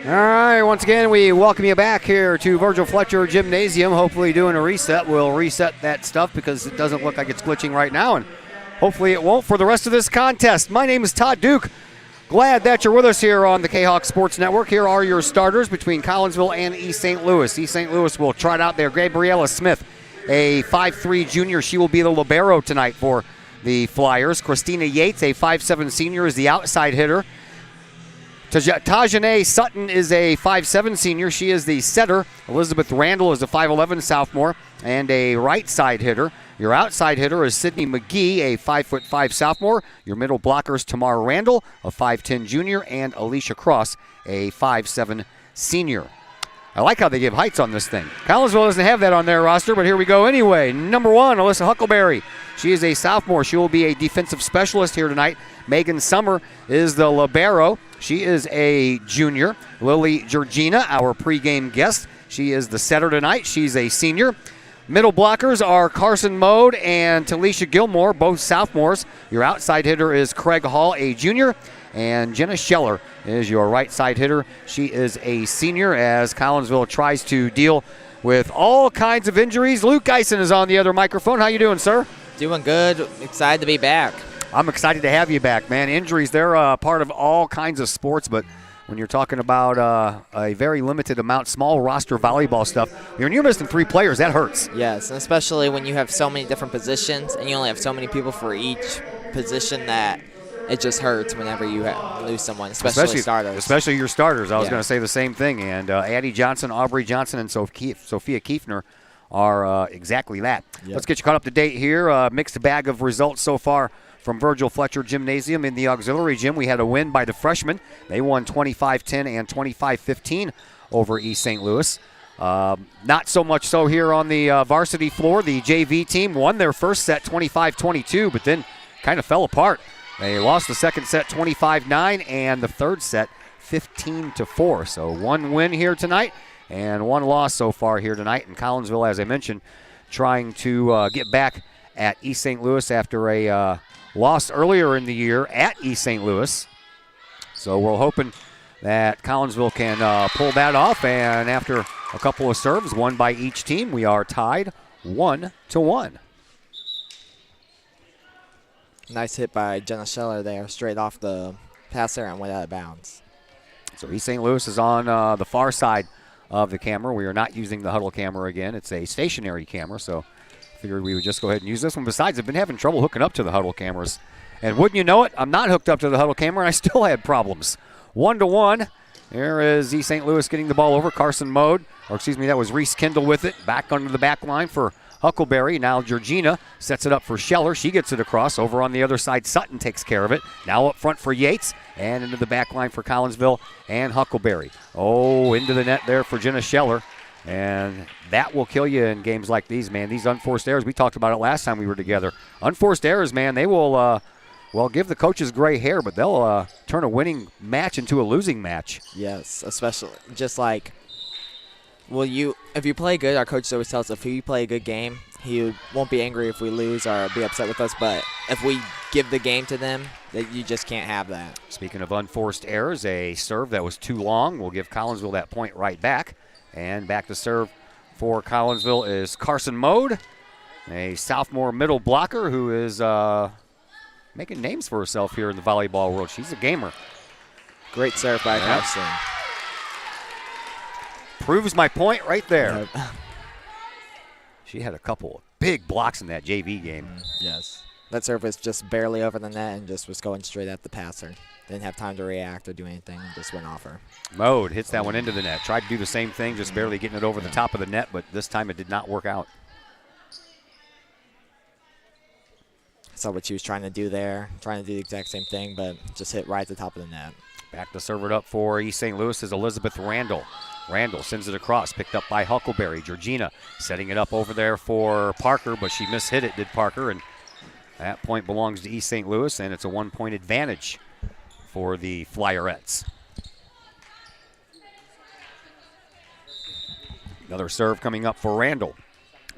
All right, once again, we welcome you back here to Virgil Fletcher Gymnasium. Hopefully doing a reset. We'll reset that stuff because it doesn't look like it's glitching right now, and hopefully it won't for the rest of this contest. My name is Todd Duke. Glad that you're with us here on the Kahok Sports Network. Here are your starters between Collinsville and East St. Louis. East St. Louis will trot out there. Gabriella Smith, a 5'3 junior. She will be the libero tonight for the Flyers. Christina Yates, a 5'7 senior, is the outside hitter. Tajane Sutton is a 5'7 senior. She is the setter. Elizabeth Randall is a 5'11 sophomore and a right side hitter. Your outside hitter is Sydney McGee, a 5'5 sophomore. Your middle blockers, Tamar Randall, a 5'10 junior, and Alicia Cross, a 5'7 senior. I like how they give heights on this thing. Collinsville doesn't have that on their roster, but here we go anyway. Number 1, Alyssa Huckleberry. She is a sophomore. She will be a defensive specialist here tonight. Megan Summer is the libero. She is a junior. Lily Georgina, our pregame guest. She is the setter tonight. She's a senior. Middle blockers are Carson Mode and Talisha Gilmore, both sophomores. Your outside hitter is Craig Hall, a junior. And Jenna Scheller is your right side hitter. She is a senior as Collinsville tries to deal with all kinds of injuries. Luke Geisen is on the other microphone. How you doing, sir? Doing good. Excited to be back. I'm excited to have you back, man. Injuries, they're part of all kinds of sports, but when you're talking about a very limited amount, small roster volleyball stuff, you're missing 3 players. That hurts. Yes, and especially when you have so many different positions and you only have so many people for each position that it just hurts whenever you lose someone, especially starters. Especially your starters. I was going to say the same thing. And Addie Johnson, Aubrey Johnson, and Sophia Kiefner are exactly that. Yep. Let's get you caught up to date here. Mixed bag of results so far from Virgil Fletcher Gymnasium. In the auxiliary gym, we had a win by the freshmen. They won 25-10 and 25-15 over East St. Louis. Not so much so here on the varsity floor. The JV team won their first set 25-22, but then kind of fell apart. They lost the second set 25-9 and the third set 15-4. So 1 win here tonight and 1 loss so far here tonight. And Collinsville, as I mentioned, trying to get back at East St. Louis after a loss earlier in the year at East St. Louis. So we're hoping that Collinsville can pull that off. And after a couple of serves, one by each team, we are tied 1-1. Nice hit by Jenna Scheller there, straight off the passer and went out of bounds. So East St. Louis is on the far side of the camera. We are not using the huddle camera again. It's a stationary camera, so figured we would just go ahead and use this one. Besides, I've been having trouble hooking up to the huddle cameras. And wouldn't you know it, I'm not hooked up to the huddle camera, and I still had problems. 1-1. There is East St. Louis getting the ball over. Carson Mode, that was Reese Kendall with it. Back under the back line for Huckleberry. Now Georgina sets it up for Scheller. She gets it across. Over on the other side, Sutton takes care of it. Now up front for Yates. And into the back line for Collinsville and Huckleberry. Oh, into the net there for Jenna Scheller. And that will kill you in games like these, man. These unforced errors, we talked about it last time we were together. Unforced errors, man, they will, give the coaches gray hair, but they'll turn a winning match into a losing match. Yes, especially just like, if you play good, our coach always tells us if you play a good game, he won't be angry if we lose or be upset with us. But if we give the game to them, that you just can't have that. Speaking of unforced errors, a serve that was too long will give Collinsville that point right back. And back to serve for Collinsville is Carson Mode, a sophomore middle blocker who is making names for herself here in the volleyball world. She's a gamer. Great serve by Carson. Proves my point right there. Yep. She had a couple of big blocks in that JV game. Yes. That serve was just barely over the net and just was going straight at the passer. Didn't have time to react or do anything, and just went off her. Mode hits that one into the net. Tried to do the same thing, just barely getting it over the top of the net, but this time it did not work out. Saw what she was trying to do there, trying to do the exact same thing, but just hit right at the top of the net. Back to serve it up for East St. Louis is Elizabeth Randall. Randall sends it across, picked up by Huckleberry. Georgina setting it up over there for Parker, but she mishit it, did Parker, and that point belongs to East St. Louis, and it's a 1-point advantage for the Flyerettes. Another serve coming up for Randall,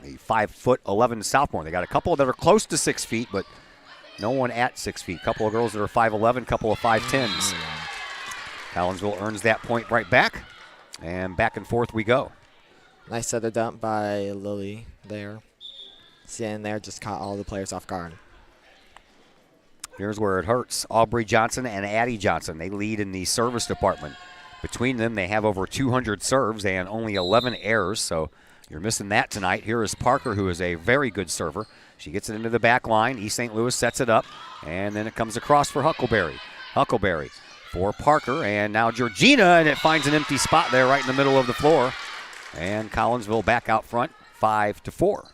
a 5'11" sophomore. They got a couple that are close to 6 feet, but no one at 6 feet. A couple of girls that are 5'11", couple of 5'10s. Collinsville earns that point right back, and back and forth we go. Nice setter dump by Lily there. Standing there, just caught all the players off guard. Here's where it hurts. Aubrey Johnson and Addie Johnson, they lead in the service department. Between them, they have over 200 serves and only 11 errors, so you're missing that tonight. Here is Parker, who is a very good server. She gets it into the back line. East St. Louis sets it up, and then it comes across for Huckleberry. Huckleberry for Parker, and now Georgina, and it finds an empty spot there right in the middle of the floor. And Collinsville back out front, 5-4.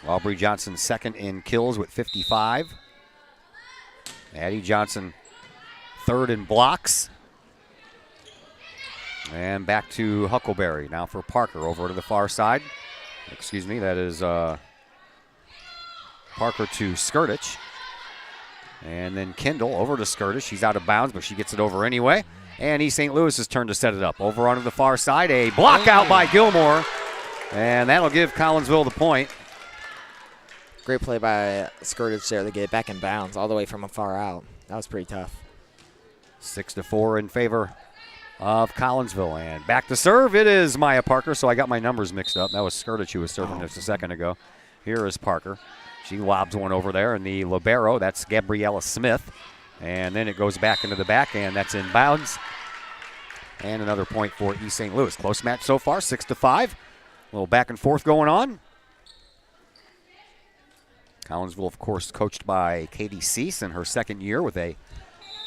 Aubrey Johnson second in kills with 55. Addie Johnson third in blocks. And back to Huckleberry. Now for Parker over to the far side. Excuse me, that is Parker to Skirtich. And then Kendall over to Skirtich. She's out of bounds, but she gets it over anyway. And East St. Louis' turn to set it up. Over onto the far side, a block out by Gilmore. And that'll give Collinsville the point. Great play by Skirtich there to get it back in bounds all the way from far out. That was pretty tough. 6-4 in favor of Collinsville. And back to serve, it is Maya Parker, so I got my numbers mixed up. That was Skirtich who was serving just a second ago. Here is Parker. She lobs one over there, and the libero, that's Gabriella Smith. And then it goes back into the back, and that's in bounds. And another point for East St. Louis. Close match so far, 6-5. A little back and forth going on. Collinsville, of course, coached by Katie Cease in her second year with a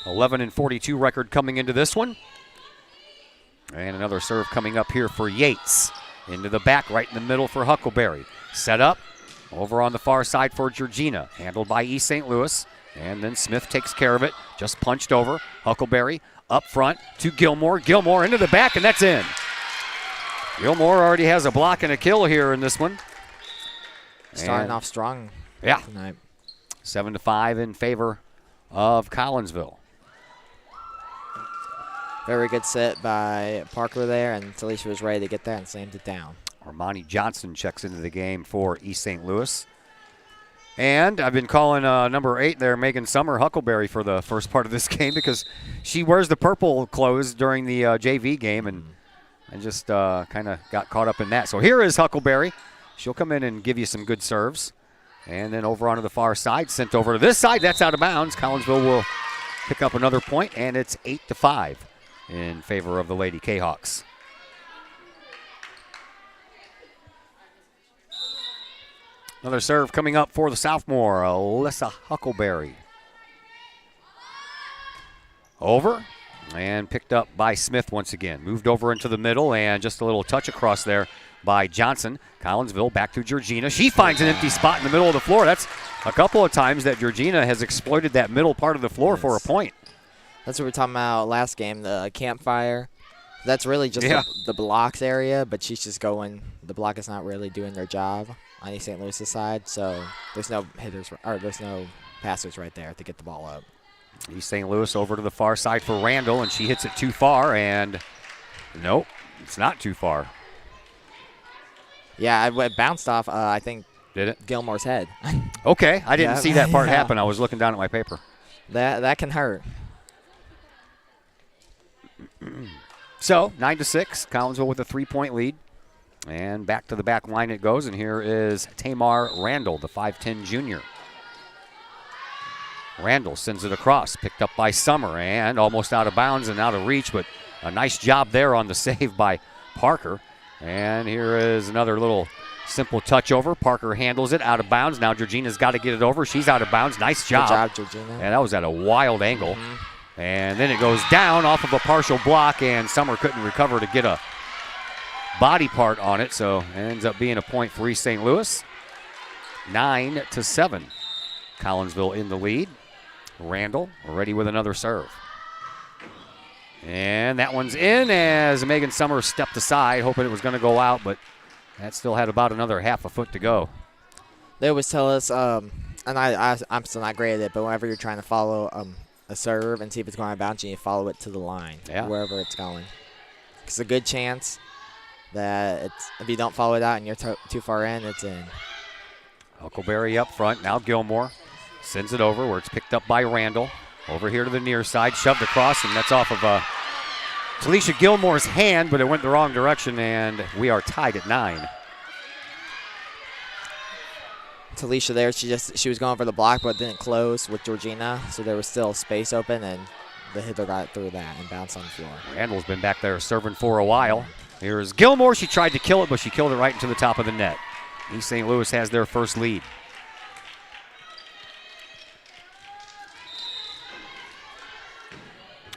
11-42 record coming into this one. And another serve coming up here for Yates. Into the back, right in the middle for Huckleberry. Set up over on the far side for Georgina. Handled by East St. Louis. And then Smith takes care of it. Just punched over. Huckleberry up front to Gilmore. Gilmore into the back, and that's in. Gilmore already has a block and a kill here in this one. Starting off strong. Yeah. Tonight. 7-5 in favor of Collinsville. Very good set by Parker there, and Talisha was ready to get there and slammed it down. Armani Johnson checks into the game for East St. Louis. And I've been calling number 8 there, Megan Summer Huckleberry, for the first part of this game because she wears the purple clothes during the JV game, and I just kind of got caught up in that. So here is Huckleberry. She'll come in and give you some good serves. And then over onto the far side, sent over to this side. That's out of bounds. Collinsville will pick up another point, and it's 8-5 in favor of the Lady Kahawks. Another serve coming up for the sophomore, Alyssa Huckleberry. Over, and picked up by Smith once again. Moved over into the middle, and just a little touch across there by Johnson. Collinsville back to Georgina. She finds an empty spot in the middle of the floor. That's a couple of times that Georgina has exploited that middle part of the floor for a point. That's what we were talking about last game, the campfire. That's really just the blocks area, but she's just going. The block is not really doing their job on East St. Louis' side, so there's no hitters or there's no passers right there to get the ball up. East St. Louis over to the far side for Randall, and she hits it too far, and nope, it's not too far. Yeah, it bounced off, I think, did it? Gilmore's head. Okay, I didn't see that part happen. I was looking down at my paper. That can hurt. So, 9-6, Collinsville with a 3-point lead. And back to the back line it goes, and here is Tamar Randall, the 5'10 junior. Randall sends it across, picked up by Summer, and almost out of bounds and out of reach, but a nice job there on the save by Parker. And here is another little simple touch over. Parker handles it out of bounds. Now Georgina's got to get it over. She's out of bounds. Nice job. Good job, Georgina. And that was at a wild angle. And then it goes down off of a partial block, and Summer couldn't recover to get a body part on it, so it ends up being a point for East St. Louis. 9-7. Collinsville in the lead. Randall ready with another serve. And that one's in as Megan Summers stepped aside, hoping it was going to go out, but that still had about another half a foot to go. They always tell us, and I'm still not great at it, but whenever you're trying to follow a serve and see if it's going to bounce, you follow it to the line, wherever it's going. It's a good chance that if you don't follow it out and you're too far in, it's in. Huckleberry up front. Now Gilmore Sends it over where it's picked up by Randall. Over here to the near side, shoved across, and that's off of Talisha Gilmore's hand, but it went the wrong direction, and we are tied at 9. Talisha there, she was going for the block, but didn't close with Georgina, so there was still space open, and the hitter got through that and bounced on the floor. Randall's been back there serving for a while. Here's Gilmore. She tried to kill it, but she killed it right into the top of the net. East St. Louis has their first lead.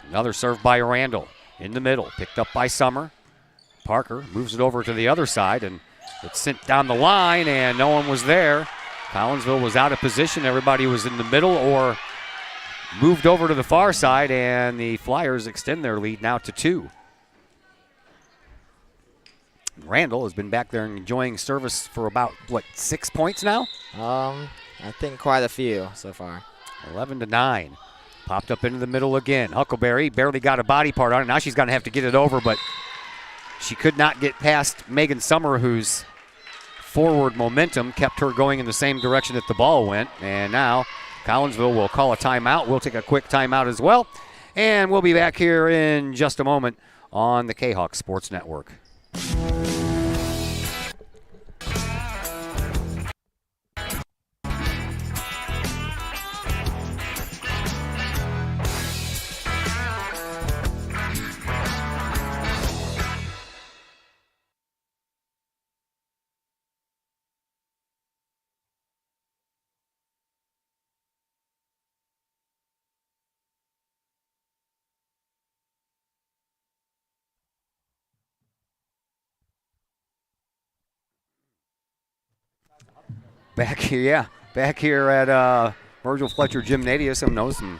Another serve by Randall in the middle, picked up by Summer. Parker moves it over to the other side, and it's sent down the line, and no one was there. Collinsville was out of position. Everybody was in the middle or moved over to the far side, and the Flyers extend their lead now to 2. Randall has been back there enjoying service for about, 6 points now? I think quite a few so far. 11-9. Popped up into the middle again. Huckleberry barely got a body part on it. Now she's going to have to get it over, but she could not get past Megan Summer, whose forward momentum kept her going in the same direction that the ball went. And now Collinsville will call a timeout. We'll take a quick timeout as well. And we'll be back here in just a moment on the Kahok Sports Network. Back here at Virgil Fletcher Gymnasium. I'm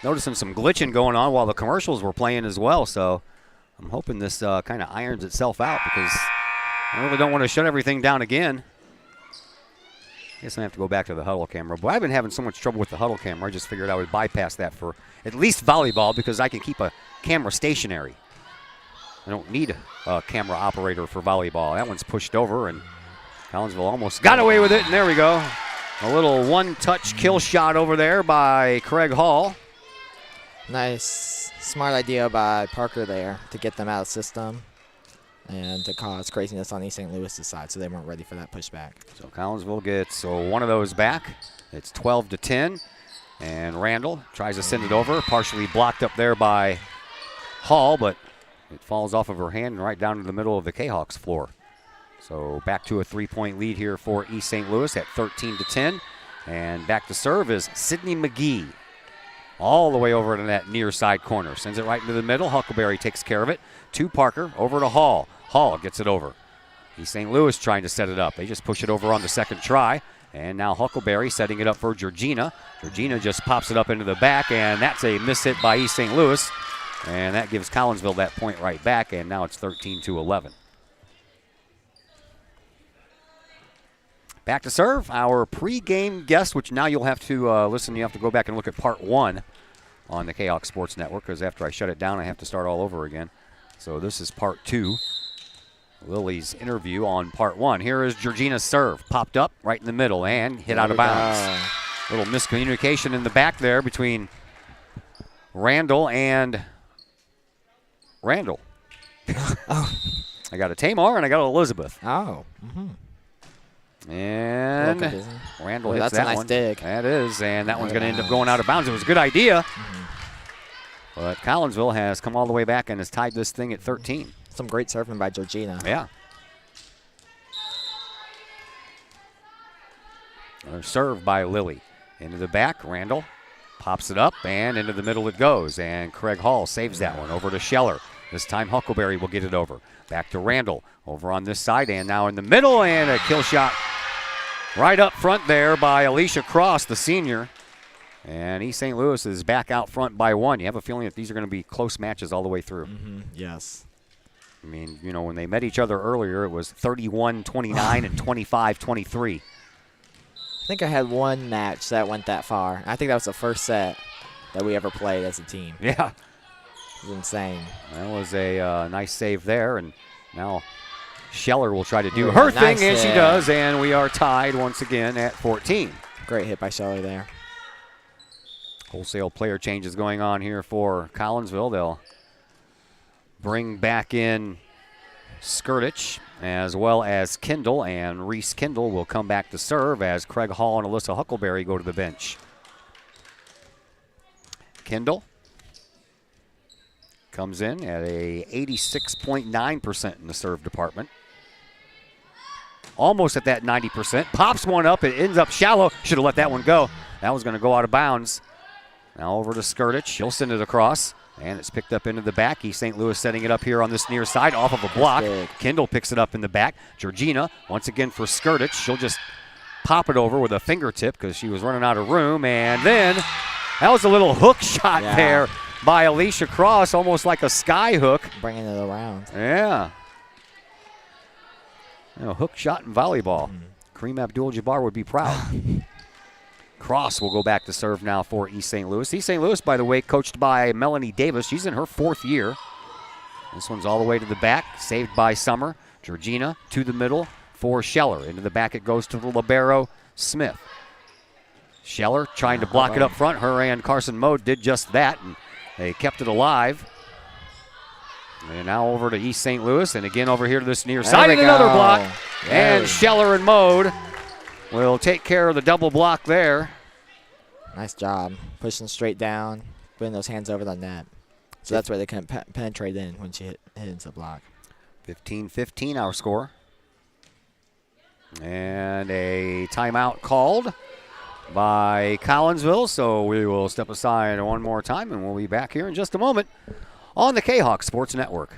noticing some glitching going on while the commercials were playing as well. So I'm hoping this kind of irons itself out, because I really don't want to shut everything down again. I guess I have to go back to the huddle camera. But I've been having so much trouble with the huddle camera, I just figured I would bypass that for at least volleyball, because I can keep a camera stationary. I don't need a camera operator for volleyball. That one's pushed over, and Collinsville almost got away with it, and there we go. A little one-touch kill shot over there by Craig Hall. Nice, smart idea by Parker there to get them out of the system and to cause craziness on East St. Louis' side, so they weren't ready for that pushback. So Collinsville gets one of those back. It's 12-10, and Randall tries to send it over, partially blocked up there by Hall, but it falls off of her hand and right down to the middle of the Kahawks floor. So back to a 3-point lead here for East St. Louis at 13-10. And back to serve is Sydney McGee. All the way over to that near side corner. Sends it right into the middle. Huckleberry takes care of it. To Parker, over to Hall. Hall gets it over. East St. Louis trying to set it up. They just push it over on the second try. And now Huckleberry setting it up for Georgina. Georgina just pops it up into the back, and that's a miss hit by East St. Louis. And that gives Collinsville that point right back, and now it's 13-11. Back to serve, our pregame guest, which now you'll have to listen. You have to go back and look at part 1 on the Kahok Sports Network, because after I shut it down, I have to start all over again. So this is part 2. Lily's interview on part 1. Here is Georgina's serve. Popped up right in the middle and hit out of bounds. Little miscommunication in the back there between Randall and Randall. Oh. I got a Tamar and I got an Elizabeth. Oh. Mm-hmm. And Randall hits that's that a nice one. dig. That is, and that one's going to end up going out of bounds. It was a good idea, but Collinsville has come all the way back and has tied this thing at 13. Some great surfing by Georgina. Yeah. Another serve by Lily. Into the back, Randall pops it up, and into the middle it goes, and Craig Hall saves that one. Over to Scheller. This time Huckleberry will get it over. Back to Randall over on this side, and now in the middle, and a kill shot right up front there by Alicia Cross, the senior. And East St. Louis is back out front by 1. You have a feeling that these are going to be close matches all the way through. Mm-hmm. Yes. I mean, you know, when they met each other earlier, it was 31-29 and 25-23. I think I had one match that went that far. I think that was the first set that we ever played as a team. Yeah. It was insane. That was a nice save there, and now Scheller will try to do her thing, and she does, and we are tied once again at 14. Great hit by Scheller there. Wholesale player changes going on here for Collinsville. They'll bring back in Skirtich as well as Kindle, and Reese Kindle will come back to serve as Craig Hall and Alyssa Huckleberry go to the bench. Kindle comes in at a 86.9% in the serve department. Almost at that 90%. Pops one up. It ends up shallow. Should have let that one go. That was going to go out of bounds. Now over to Skirtich. She'll send it across. And it's picked up into the back. East St. Louis setting it up here on this near side off of a block. Kindle picks it up in the back. Georgina, once again for Skirtich. She'll just pop it over with a fingertip because she was running out of room. And then that was a little hook shot there by Alicia Cross, almost like a sky hook. Bringing it around. Yeah. Hook shot in volleyball. Kareem Abdul-Jabbar would be proud. Cross will go back to serve now for East St. Louis. East St. Louis, by the way, coached by Melanie Davis. She's in her 4th year. This one's all the way to the back, saved by Summer. Georgina to the middle for Scheller. Into the back it goes to the libero, Smith. Scheller trying to block it up front. Her and Carson Mode did just that, and they kept it alive. And now over to East St. Louis, and again over here to this near side, and another block. And Scheller and Mode will take care of the double block there. Nice job. Pushing straight down, putting those hands over the net. So that's where they couldn't penetrate in when she hit into the block. 15-15 our score. And a timeout called by Collinsville. So we will step aside one more time, and we'll be back here in just a moment on the Kahok Sports Network.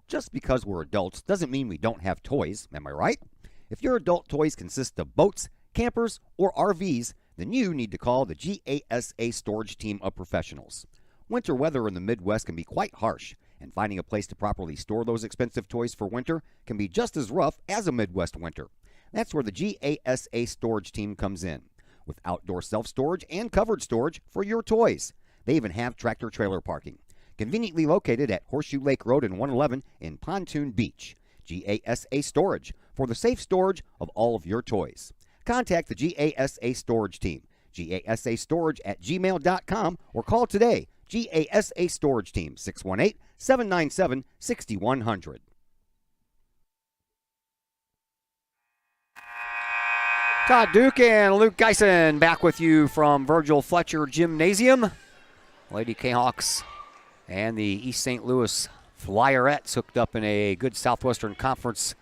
Just because we're adults doesn't mean we don't have toys, am I right? If your adult toys consist of boats, campers, or RVs, then you need to call the GASA storage team of professionals. Winter weather in the Midwest can be quite harsh, and finding a place to properly store those expensive toys for winter can be just as rough as a Midwest winter. That's where the GASA storage team comes in, with outdoor self-storage and covered storage for your toys. They even have tractor-trailer parking, conveniently located at Horseshoe Lake Road and 111 in Pontoon Beach. GASA Storage, for the safe storage of all of your toys. Contact the GASA Storage team, gasastorage@gmail.com, or call today, GASA Storage Team, 618-797-6100. Todd Duke and Luke Geisen back with you from Virgil Fletcher Gymnasium. Lady Kahawks and the East St. Louis Flyerettes hooked up in a good Southwestern Conference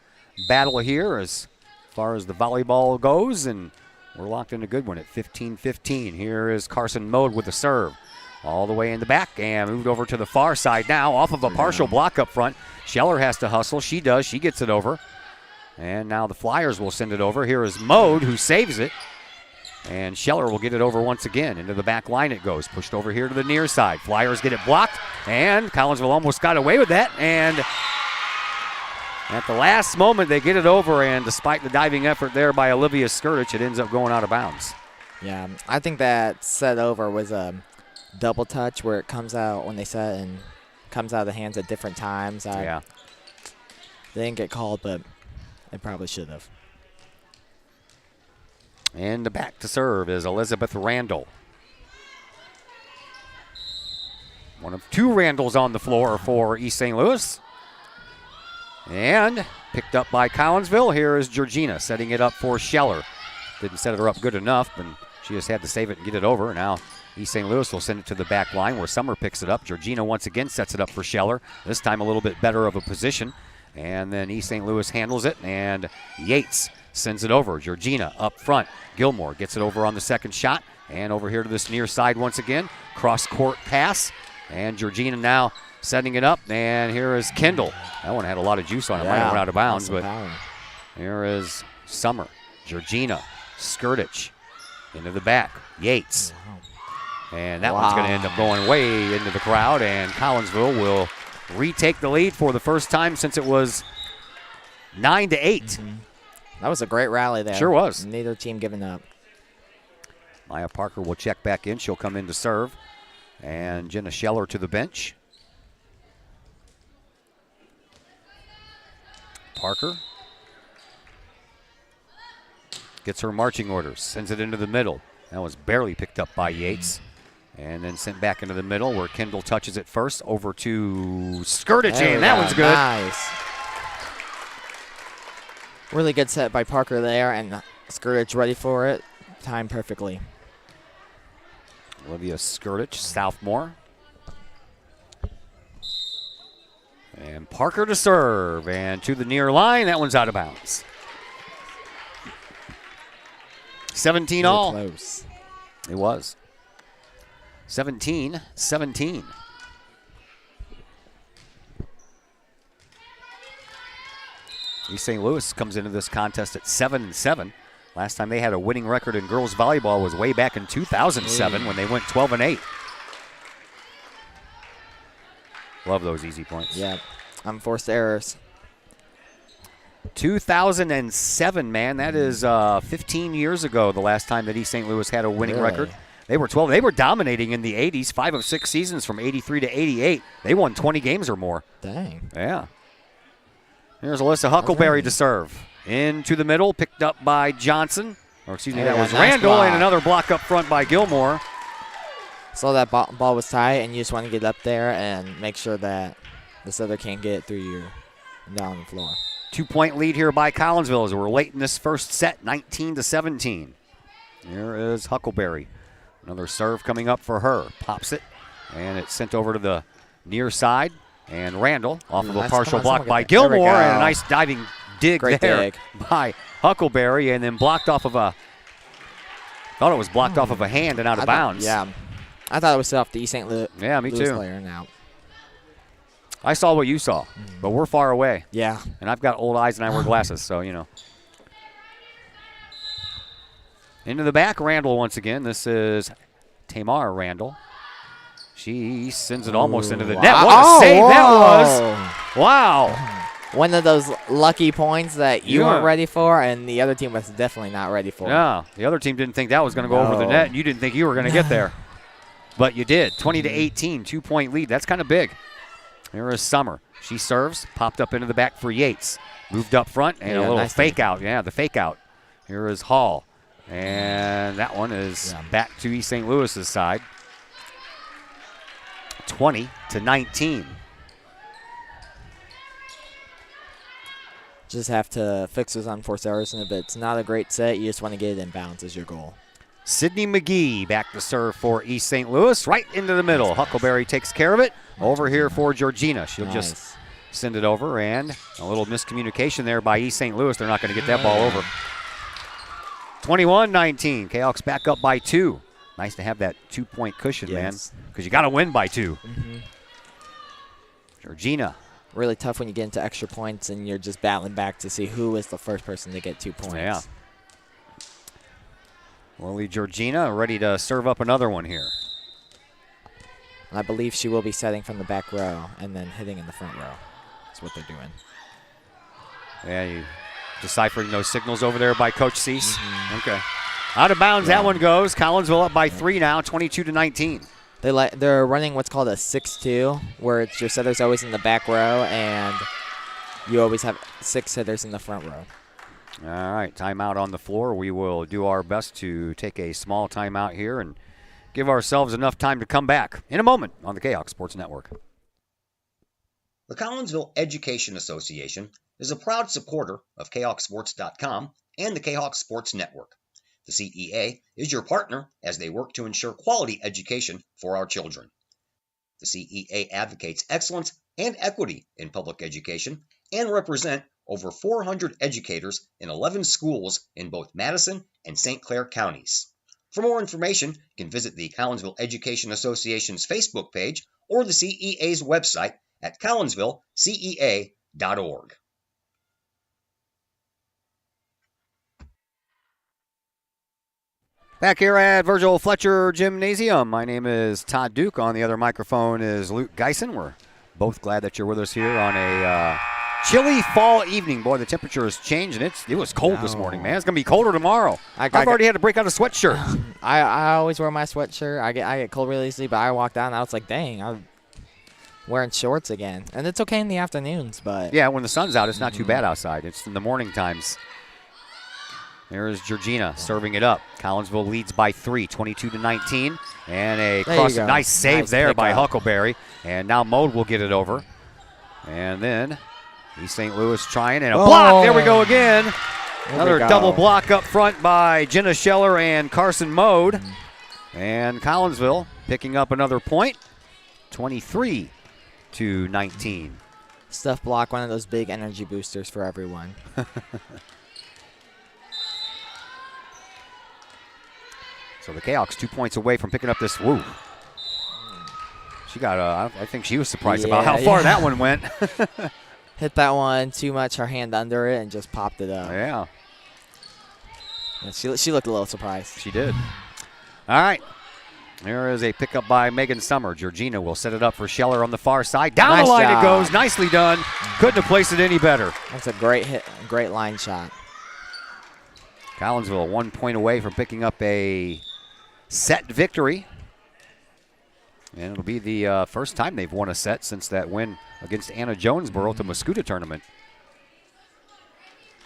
battle here as far as the volleyball goes, and we're locked in a good one at 15-15. Here is Carson Mode with the serve. All the way in the back and moved over to the far side now off of a partial block up front. Scheller has to hustle. She does. She gets it over. And now the Flyers will send it over. Here is Mode who saves it. And Scheller will get it over once again. Into the back line it goes. Pushed over here to the near side. Flyers get it blocked. And Collinsville almost got away with that. And at the last moment they get it over. And despite the diving effort there by Olivia Skirtich, it ends up going out of bounds. Yeah, I think that set over was a double touch where it comes out when they set and comes out of the hands at different times. Yeah. They didn't get called, but they probably should have. And back to serve is Elizabeth Randall. One of two Randalls on the floor for East St. Louis. And picked up by Collinsville. Here is Georgina setting it up for Scheller. Didn't set her up good enough, but she just had to save it and get it over. Now East St. Louis will send it to the back line where Summer picks it up. Georgina once again sets it up for Scheller. This time a little bit better of a position. And then East St. Louis handles it, and Yates sends it over. Georgina up front. Gilmore gets it over on the second shot. And over here to this near side once again. Cross-court pass. And Georgina now setting it up. And here is Kendall. That one had a lot of juice on it. Might have went out of bounds, but here is Summer. Georgina. Skirtich. Into the back. Yates. And that one's going to end up going way into the crowd. And Collinsville will retake the lead for the first time since it was 9-8. Mm-hmm. That was a great rally there. Sure was. Neither team giving up. Maya Parker will check back in. She'll come in to serve. And Jenna Scheller to the bench. Parker gets her marching orders. Sends it into the middle. That was barely picked up by Yates. And then sent back into the middle where Kendall touches it first. Over to Skirtich, and that go. one's good. Nice. Really good set by Parker there, and Skirtich ready for it. Timed perfectly. Olivia Skirtich, sophomore. And Parker to serve, and to the near line. That one's out of bounds. 17 Really all. close. It was. 17-17. East St. Louis comes into this contest at 7-7. Last time they had a winning record in girls volleyball was way back in 2007 when they went 12-8. Love those easy points. Yep. Unforced errors. 2007, man. That is 15 years ago, the last time that East St. Louis had a winning Really? record. They were 12. They were dominating in the 80s, 5 of 6 seasons from 83 to 88. They won 20 games or more. Dang. Yeah. Here's Alyssa Huckleberry to serve. Into the middle, picked up by Johnson. Or excuse me, There that you was go. Nice Randall, block. and another block up front by Gilmore. Saw that ball was tight, and you just want to get up there and make sure that this other can't get it through you and down on the floor. 2-point lead here by Collinsville as we're late in this first set, 19-17. Here is Huckleberry. Another serve coming up for her. Pops it, and it's sent over to the near side. And Randall off of a Nice. partial Come on, block by someone get that. There we Gilmore, and a go. nice diving dig Great there dig. by Huckleberry, and then blocked off of a, thought it was blocked off of a hand and out of bounds. Yeah. I thought it was off the East St. Louis. Yeah, me Louis too. player now. I saw what you saw, but we're far away. Yeah. And I've got old eyes and I wear glasses, so, you know. Into the back, Randall once again. This is Tamar Randall. She sends it almost into the net. Wow. What a save that Whoa. was. Wow. One of those lucky points that you Yeah. weren't ready for, and the other team was definitely not ready for. Yeah, the other team didn't think that was going to go over the No. net, and you didn't think you were going to get there. But you did. 20-18, 2-point lead. That's kind of big. Here is Summer. She serves, popped up into the back for Yates. Moved up front, and a little nice fake out. Yeah, the fake out. Here is Hall. And that one is back to East St. Louis's side. 20-19. Just have to fix those unforced errors, and if it's not a great set, you just want to get it in bounds is your goal. Sydney McGee back to serve for East St. Louis, right into the middle. Huckleberry takes care of it. Over here for Georgina. She'll just send it over, and a little miscommunication there by East St. Louis. They're not going to get that ball over. 21-19. Kahok's back up by 2. Nice to have that 2-point cushion, man, because you got to win by 2. Georgina. Really tough when you get into extra points and you're just battling back to see who is the first person to get 2 points. Yeah. Lily Georgina ready to serve up another one here. I believe she will be setting from the back row and then hitting in the front row. That's what they're doing. Yeah, you deciphering those signals over there by Coach Cease. Okay. Out of bounds, that one goes. Collinsville up by 3 now, 22-19. They're running what's called a 6-2, where it's your setters always in the back row, and you always have 6 hitters in the front row. All right, timeout on the floor. We will do our best to take a small timeout here and give ourselves enough time to come back in a moment on the Kahok Sports Network. The Collinsville Education Association is a proud supporter of KahokSports.com and the Kahok Sports Network. The CEA is your partner as they work to ensure quality education for our children. The CEA advocates excellence and equity in public education and represent over 400 educators in 11 schools in both Madison and St. Clair counties. For more information, you can visit the Collinsville Education Association's Facebook page or the CEA's website at collinsvillecea.org. Back here at Virgil Fletcher Gymnasium, my name is Todd Duke. On the other microphone is Luke Geisen. We're both glad that you're with us here on a chilly fall evening. Boy, the temperature has changed, and it was cold this morning, man. It's going to be colder tomorrow. I've already had to break out a sweatshirt. I always wear my sweatshirt. I get cold really easily, but I walked out, and I was like, dang, I'm wearing shorts again. And it's okay in the afternoons, but... Yeah, when the sun's out, it's not too bad outside. It's in the morning times. There's Georgina serving it up. Collinsville leads by 3, 22-19. And a nice save there by Huckleberry. And now Mode will get it over. And then East St. Louis trying, and a block. There we go again. Another double block up front by Jenna Scheller and Carson Mode. And Collinsville picking up another point, 23-19. Stuff block, one of those big energy boosters for everyone. So the Kahawks 2 points away from picking up this. Woo. She got, I think she was surprised about how far that one went. Hit that one too much, her hand under it, and just popped it up. Yeah. And she looked a little surprised. She did. All right. There is a pickup by Megan Summer. Georgina will set it up for Scheller on the far side. Down the line it goes. Nicely done. Couldn't have placed it any better. That's a great hit, great line shot. Collinsville 1 point away from picking up a set victory. And it'll be the first time they've won a set since that win against Anna Jonesboro at the Mascoutah tournament.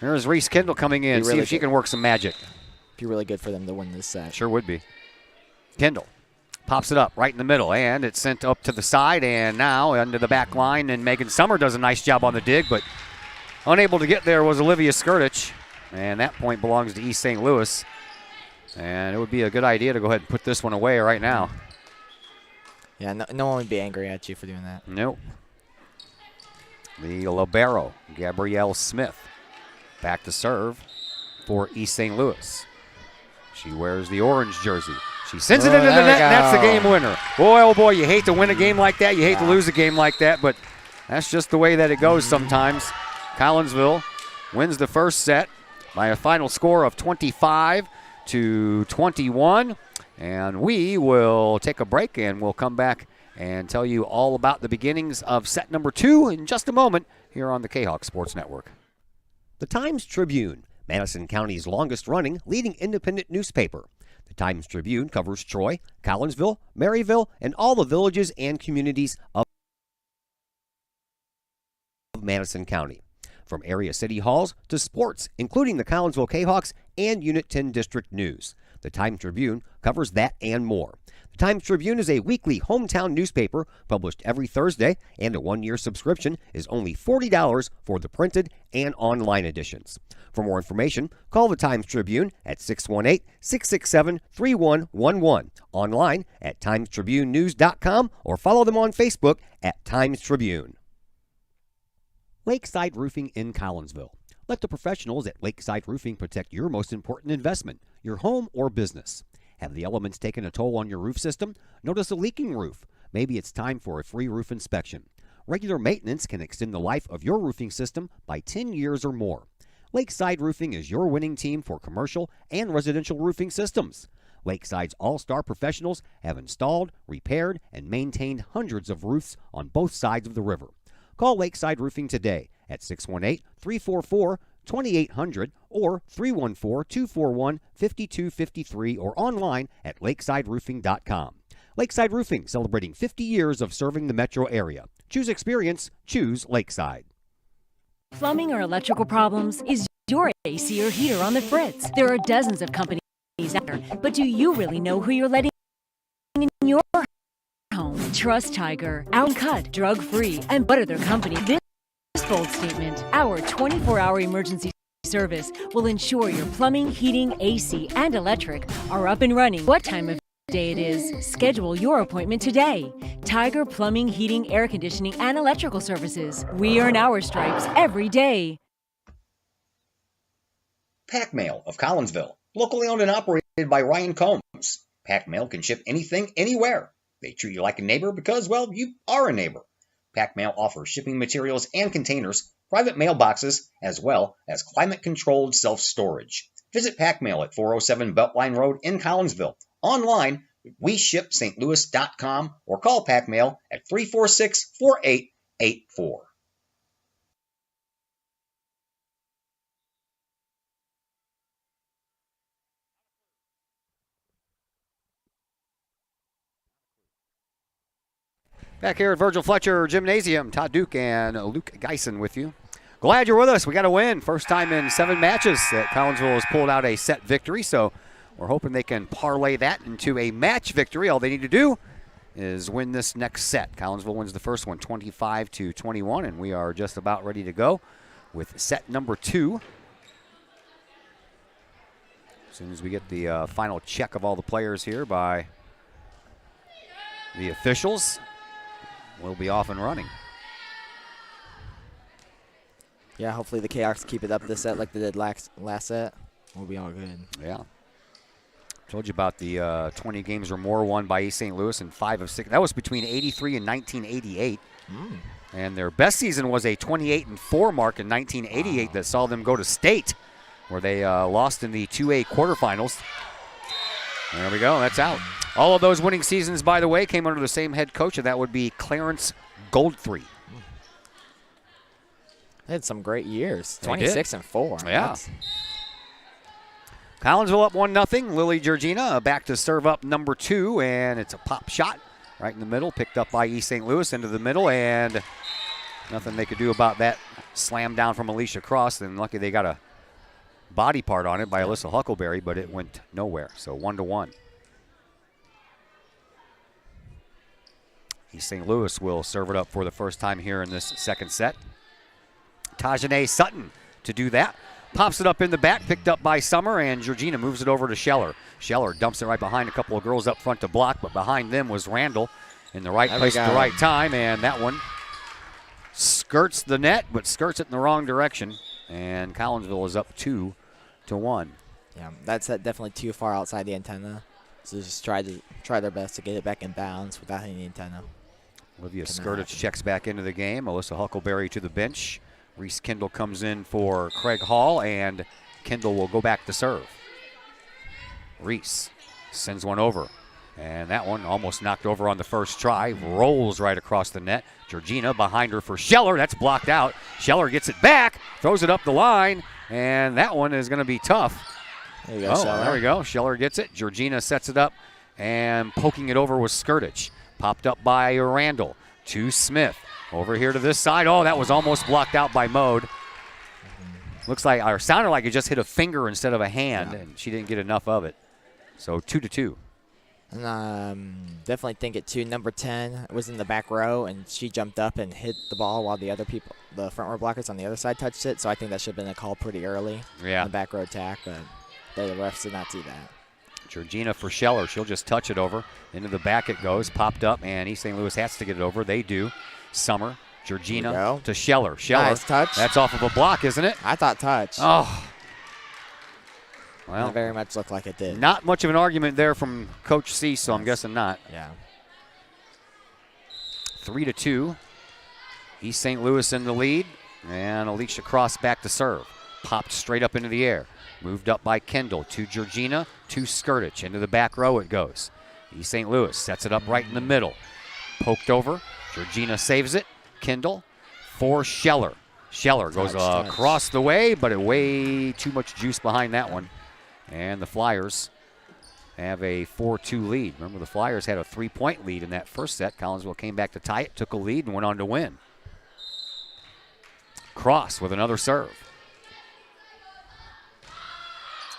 Here's Reese Kendall coming in. See if she can work some magic. Be really good for them to win this set. Sure would be. Kendall pops it up right in the middle, and it's sent up to the side, and now under the back line, and Megan Summer does a nice job on the dig, but unable to get there was Olivia Skirtich, and that point belongs to East St. Louis. And it would be a good idea to go ahead and put this one away right now. Yeah, no one would be angry at you for doing that. Nope. The libero, Gabrielle Smith, back to serve for East St. Louis. She wears the orange jersey. She sends it into the net, and that's the game winner. Boy, oh boy, you hate to win a game like that. You hate to lose a game like that, but that's just the way that it goes sometimes. Collinsville wins the first set by a final score of 25-21. And we will take a break, and we'll come back and tell you all about the beginnings of set number 2 in just a moment here on the Kahok Sports Network. The Times-Tribune, Madison County's longest-running leading independent newspaper. The Times-Tribune covers Troy, Collinsville, Maryville, and all the villages and communities of Madison County. From area city halls to sports, including the Collinsville Kahawks and Unit 10 District News. The Times-Tribune covers that and more. The Times-Tribune is a weekly hometown newspaper published every Thursday, and a one-year subscription is only $40 for the printed and online editions. For more information, call the Times-Tribune at 618-667-3111, online at timestribunenews.com, or follow them on Facebook at Times-Tribune. Lakeside Roofing in Collinsville. Let the professionals at Lakeside Roofing protect your most important investment, your home or business. Have the elements taken a toll on your roof system? Notice a leaking roof? Maybe it's time for a free roof inspection. Regular maintenance can extend the life of your roofing system by 10 years or more. Lakeside Roofing is your winning team for commercial and residential roofing systems. Lakeside's all-star professionals have installed, repaired, and maintained hundreds of roofs on both sides of the river. Call Lakeside Roofing today at 618-344-2800 or 314-241-5253 or online at lakesideroofing.com. Lakeside Roofing, celebrating 50 years of serving the metro area. Choose experience, choose Lakeside. Plumbing or electrical problems? Is your AC or heater on the fritz? There are dozens of companies out there, but do you really know who you're letting in your home? Trust Tiger, out-cut, drug-free, and what other company? This bold statement, our 24-hour emergency service will ensure your plumbing, heating, AC, and electric are up and running. What time of day it is? Schedule your appointment today. Tiger Plumbing, Heating, Air Conditioning, and Electrical Services. We earn our stripes every day. Pack Mail of Collinsville, locally owned and operated by Ryan Combs. Pack Mail can ship anything, anywhere. They treat you like a neighbor because, well, you are a neighbor. Pack Mail offers shipping materials and containers, private mailboxes, as well as climate-controlled self-storage. Visit Pack Mail at 407 Beltline Road in Collinsville. Online, WeShipStLouis.com or call Pack Mail at 346-4884. Back here at Virgil Fletcher Gymnasium, Todd Duke and Luke Geisen with you. Glad you're with us. We got a win. First time in 7 matches that Collinsville has pulled out a set victory, so we're hoping they can parlay that into a match victory. All they need to do is win this next set. Collinsville wins the first one 25-21, and we are just about ready to go with set number 2. As soon as we get the final check of all the players here by the officials, we'll be off and running. Yeah, hopefully the Kahoks keep it up this set like they did last set. We'll be all good. Yeah. Told you about the 20 games or more won by East St. Louis in 5 of 6. That was between 83 and 1988. And their best season was a 28-4 mark in 1988 that saw them go to state, where they lost in the 2A quarterfinals. There we go. That's out. All of those winning seasons, by the way, came under the same head coach, and that would be Clarence Goldthry. They had some great years. They 26-4. Yeah. Collinsville up 1-0. Lily Georgina back to serve up number 2, and it's a pop shot right in the middle, picked up by East St. Louis into the middle, and nothing they could do about that. Slam down from Alicia Cross, and lucky they got a body part on it by Alyssa Huckleberry, but it went nowhere. So 1-1. East St. Louis will serve it up for the first time here in this second set. Tajane Sutton to do that. Pops it up in the back, picked up by Summer, and Georgina moves it over to Scheller. Scheller dumps it right behind a couple of girls up front to block, but behind them was Randall in the right place at the right time, and that one skirts the net, but skirts it in the wrong direction, and Collinsville is up 2-1. Yeah, that set definitely too far outside the antenna, so just try their best to get it back in bounds without hitting the antenna. Olivia Skirtich checks back into the game. Alyssa Huckleberry to the bench. Reese Kendall comes in for Craig Hall, and Kendall will go back to serve. Reese sends one over, and that one almost knocked over on the first try. Rolls right across the net. Georgina behind her for Scheller. That's blocked out. Scheller gets it back, throws it up the line, and that one is going to be tough. There you go, Scheller. There we go. Scheller gets it. Georgina sets it up, and poking it over was Skirtich. Popped up by Randall to Smith. Over here to this side. Oh, that was almost blocked out by Mode. Looks like, or sounded like it just hit a finger instead of a hand, and she didn't get enough of it. So 2-2. And definitely think it too. Number 10 was in the back row, and she jumped up and hit the ball while the other people, the front row blockers on the other side, touched it. So I think that should have been a call pretty early. Yeah. In the back row attack, but the refs did not see that. Georgina for Scheller. She'll just touch it over. Into the back it goes. Popped up, and East St. Louis has to get it over. They do. Summer, Georgina to Scheller. Scheller. Nice touch. That's off of a block, isn't it? I thought touch. Oh. Well, it very much looked like it did. Not much of an argument there from Coach C, so I'm guessing not. Yeah. 3-2. East St. Louis in the lead, and Alicia Cross back to serve. Popped straight up into the air. Moved up by Kendall to Georgina to Skirtich. Into the back row it goes. East St. Louis sets it up right in the middle. Poked over. Georgina saves it. Kendall for Scheller. Scheller goes across the way, but way too much juice behind that one. And the Flyers have a 4-2 lead. Remember, the Flyers had a 3-point lead in that first set. Collinsville came back to tie it, took a lead, and went on to win. Cross with another serve.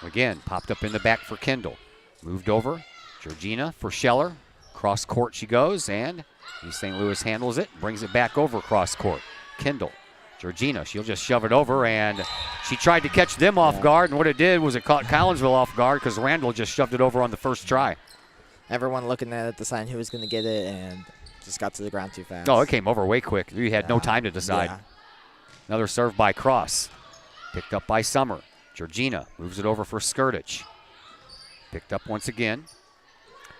Again, popped up in the back for Kendall. Moved over. Georgina for Scheller. Cross court she goes, and East St. Louis handles it, brings it back over cross court. Kendall, Georgina, she'll just shove it over, and she tried to catch them off guard, and what it did was it caught Collinsville off guard because Randall just shoved it over on the first try. Everyone looking at it, deciding who was going to get it, and just got to the ground too fast. Oh, it came over way quick. We had no time to decide. Yeah. Another serve by Cross. Picked up by Summer. Georgina moves it over for Skirtich. Picked up once again.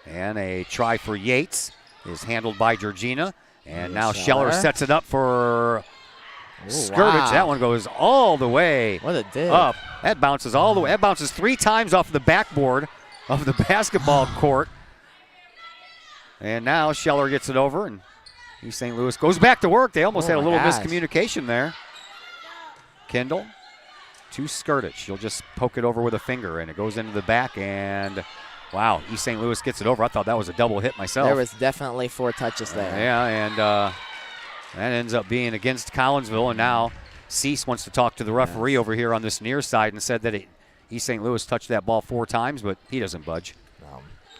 And a try for Yates is handled by Georgina. And now Scheller sets it up for Skirtich. Wow. That one goes all the way What a dig. up. That bounces all the way. That bounces 3 times off the backboard of the basketball court. And now Scheller gets it over, and East St. Louis goes back to work. They almost had a little miscommunication there. Kendall to Skirtich. She'll just poke it over with a finger, and it goes into the back, and wow, East St. Louis gets it over. I thought that was a double hit myself. There was definitely 4 touches there. Yeah, and that ends up being against Collinsville, and now Cease wants to talk to the referee over here on this near side and said that East St. Louis touched that ball 4 times, but he doesn't budge.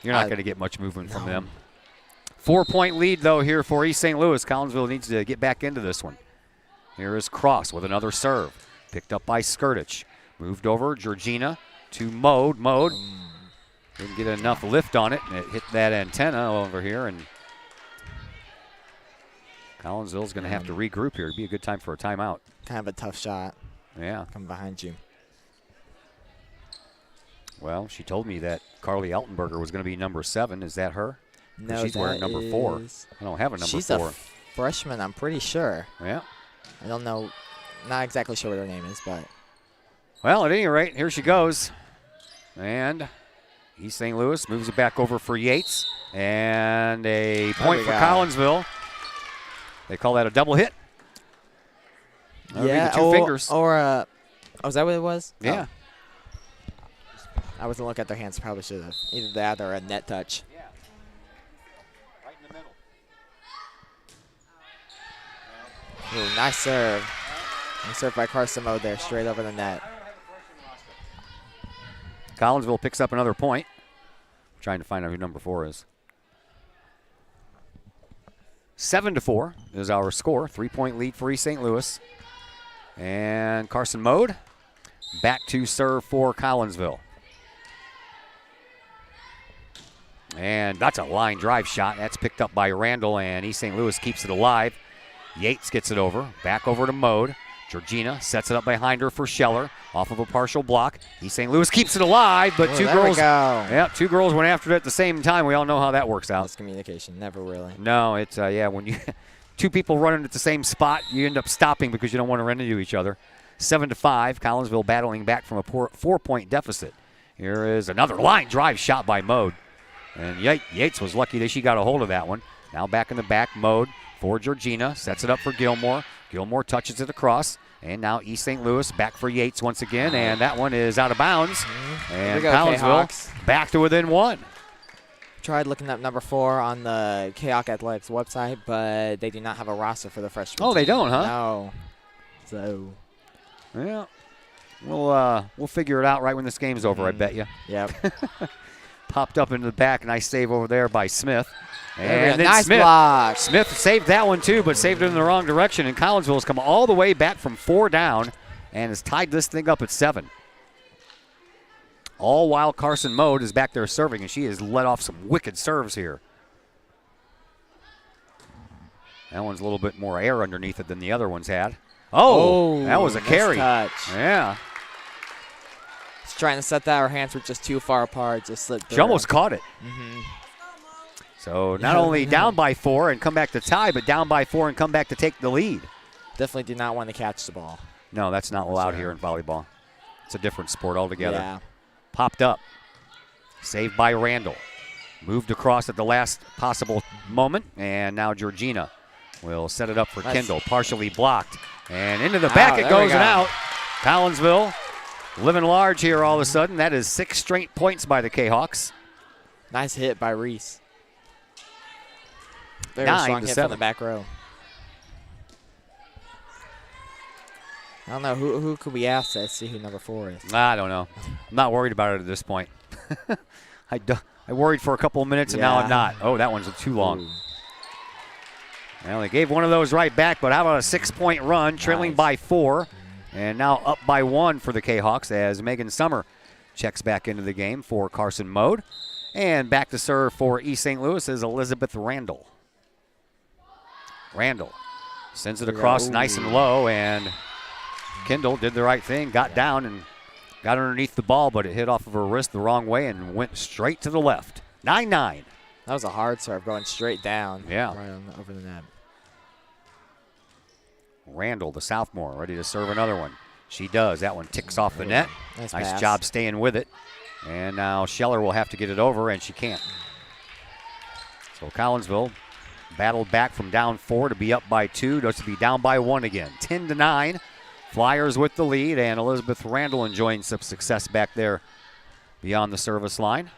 You're not going to get much movement from them. 4-point lead, though, here for East St. Louis. Collinsville needs to get back into this one. Here is Cross with another serve. Picked up by Skirtich. Moved over, Georgina to Mode. Mode didn't get enough lift on it, and it hit that antenna over here. And Collinsville's going to have to regroup here. It'd be a good time for a timeout. Kind of a tough shot. Yeah. Coming behind you. Well, she told me that Carly Altenberger was going to be number 7. Is that her? No, she's wearing number 4. I don't have a number 4. She's a freshman, I'm pretty sure. Yeah. I don't know. Not exactly sure what her name is, but. Well, at any rate, here she goes. And East St. Louis moves it back over for Yates. And a point for Collinsville. They call that a double hit. Yeah, two fingers. Or is that what it was? Yeah. Oh. I wasn't looking at their hands. Probably should have. Either that or a net touch. Yeah. Right in the middle. Ooh, nice serve. Nice serve by Carson Mode there, straight over the net. Collinsville picks up another point. I'm trying to find out who number 4 is. 7-4 is our score. 3-point lead for East St. Louis. And Carson Mode back to serve for Collinsville. And that's a line drive shot. That's picked up by Randall, and East St. Louis keeps it alive. Yates gets it over. Back over to Mode. Georgina sets it up behind her for Scheller. Off of a partial block. East St. Louis keeps it alive, but two girls went after it at the same time. We all know how that works out. Miscommunication. Never really. No, it's, when you two people running at the same spot, you end up stopping because you don't want to run into each other. 7-5, Collinsville battling back from a 4-point deficit. Here is another line drive shot by Mode. And Yates was lucky that she got a hold of that one. Now back in the back, Mode for Georgina. Sets it up for Gilmore. Gilmore touches it across. And now East St. Louis back for Yates once again. And that one is out of bounds. And Collinsville back to within 1. Tried looking up number 4 on the Kahok Athletics website, but they do not have a roster for the freshman Oh, team. They don't, huh? No. So. Yeah. We'll figure it out right when this game's over, I bet you. Yep. Popped up into the back. Nice save over there by Smith. And then nice block. Smith saved that one too, but saved it in the wrong direction. And Collinsville has come all the way back from 4 down and has tied this thing up at 7. All while Carson Mode is back there serving, and she has let off some wicked serves here. That one's a little bit more air underneath it than the other ones had. Oh, that was a carry. Touch. Yeah. Trying to set that, her hands were just too far apart, just slipped through. She almost caught it. Mm-hmm. So not only down by 4 and come back to tie, but down by 4 and come back to take the lead. Definitely did not want to catch the ball. No, that's not allowed here in volleyball. It's a different sport altogether. Yeah. Popped up. Saved by Randall. Moved across at the last possible moment, and now Georgina will set it up for Kendall. Partially blocked. And into the back it goes and out. Collinsville living large here all of a sudden. That is 6 straight points by the Kahawks. Nice hit by Reese. Very 9 strong to hit 7. from the back row. I don't know. Who could we ask to see who number 4 is? I don't know. I'm not worried about it at this point. I worried for a couple of minutes, and now I'm not. Oh, that one's too long. Ooh. Well, they gave one of those right back, but how about a 6-point run, trailing by 4. And now up by 1 for the Kahawks as Megan Summer checks back into the game for Carson Mode. And back to serve for East St. Louis is Elizabeth Randall. Randall sends it across nice and low, and Kendall did the right thing, got down and got underneath the ball, but it hit off of her wrist the wrong way and went straight to the left. 9-9. That was a hard serve going straight down. Yeah. Right over the net. Randall, the sophomore, ready to serve another one. She does. That one ticks off the net. Nice job staying with it. And now Scheller will have to get it over, and she can't. So Collinsville battled back from down 4 to be up by 2, to be down by 1 again. 10-9. Flyers with the lead, and Elizabeth Randall enjoying some success back there beyond the service line.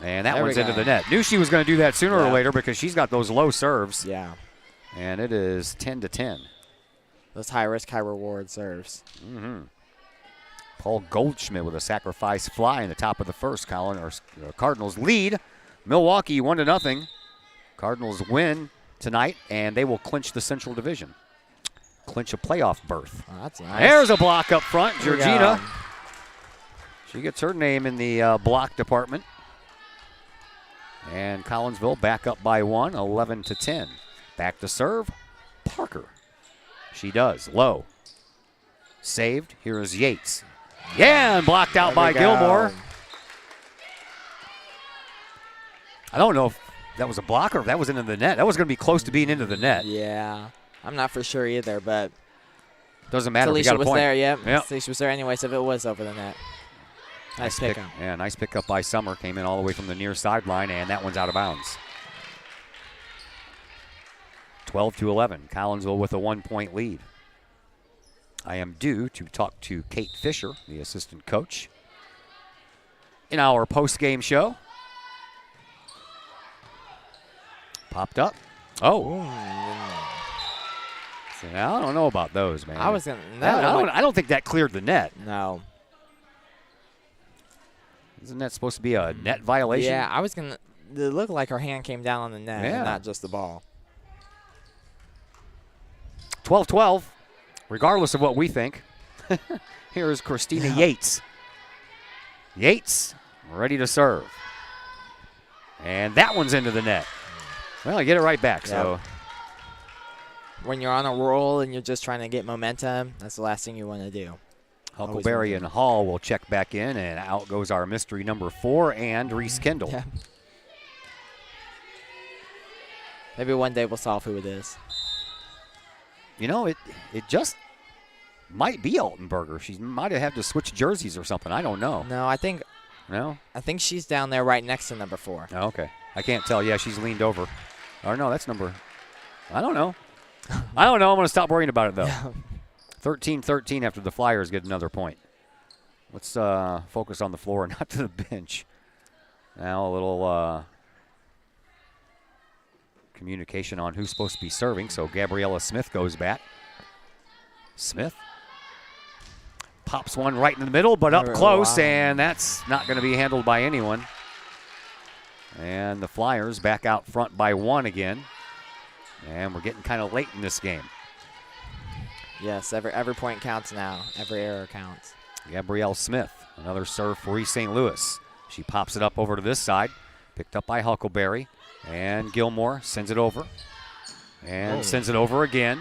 And that one's into the net. Knew she was going to do that sooner or later because she's got those low serves. Yeah. And it is 10-10. Those high risk, high reward serves. Paul Goldschmidt with a sacrifice fly in the top of the first. Cardinals lead Milwaukee 1-0. Cardinals win tonight, and they will clinch the Central Division. Clinch a playoff berth. Oh, that's nice. There's a block up front. Here we Georgina. go. She gets her name in the block department. And Collinsville back up by 1, 11-10. Back to serve, Parker. She does. Low. Saved. Here is Yates. Yeah, and blocked out by Gilmore. I don't know if that was a block or if that was into the net. That was going to be close to being into the net. Yeah. I'm not for sure either, but Doesn't matter. Talisha You got a was point. there, yep. Yep. Talisha was there anyway, so if it was over the net. Nice pick up. Yeah, nice pickup by Summer. Came in all the way from the near sideline, and that one's out of bounds. 12-11. Collinsville with a 1-point lead. I am due to talk to Kate Fisher, the assistant coach, in our post-game show. Popped up. Oh. See, I don't know about those, man. I was going to. I don't think that cleared the net. No. Isn't that supposed to be a net violation? Yeah, I was going to. It looked like her hand came down on the net and not just the ball. 12-12, regardless of what we think. Here is Christina Yates. Yates, ready to serve. And that one's into the net. Well, I get it right back. So when you're on a roll and you're just trying to get momentum, that's the last thing you want to do. Huckleberry and Hall will check back in, and out goes our mystery number 4 and Reese Kendall. Yeah. Maybe one day we'll solve who it is. You know, it just might be Altenberger. She might have had to switch jerseys or something. I don't know. No, I think she's down there right next to number 4. Oh, okay. I can't tell. Yeah, she's leaned over. Or no, that's number. I don't know. I don't know. I'm going to stop worrying about it, though. 13-13 after the Flyers get another point. Let's focus on the floor, not to the bench. Now a little communication on who's supposed to be serving. So Gabriella Smith goes back. Smith pops one right in the middle, but up close, and that's not going to be handled by anyone. And the Flyers back out front by 1 again. And we're getting kind of late in this game. Yes, every point counts now. Every error counts. Gabrielle Smith, another serve for East St. Louis. She pops it up over to this side. Picked up by Huckleberry. And Gilmore sends it over. And sends it over again.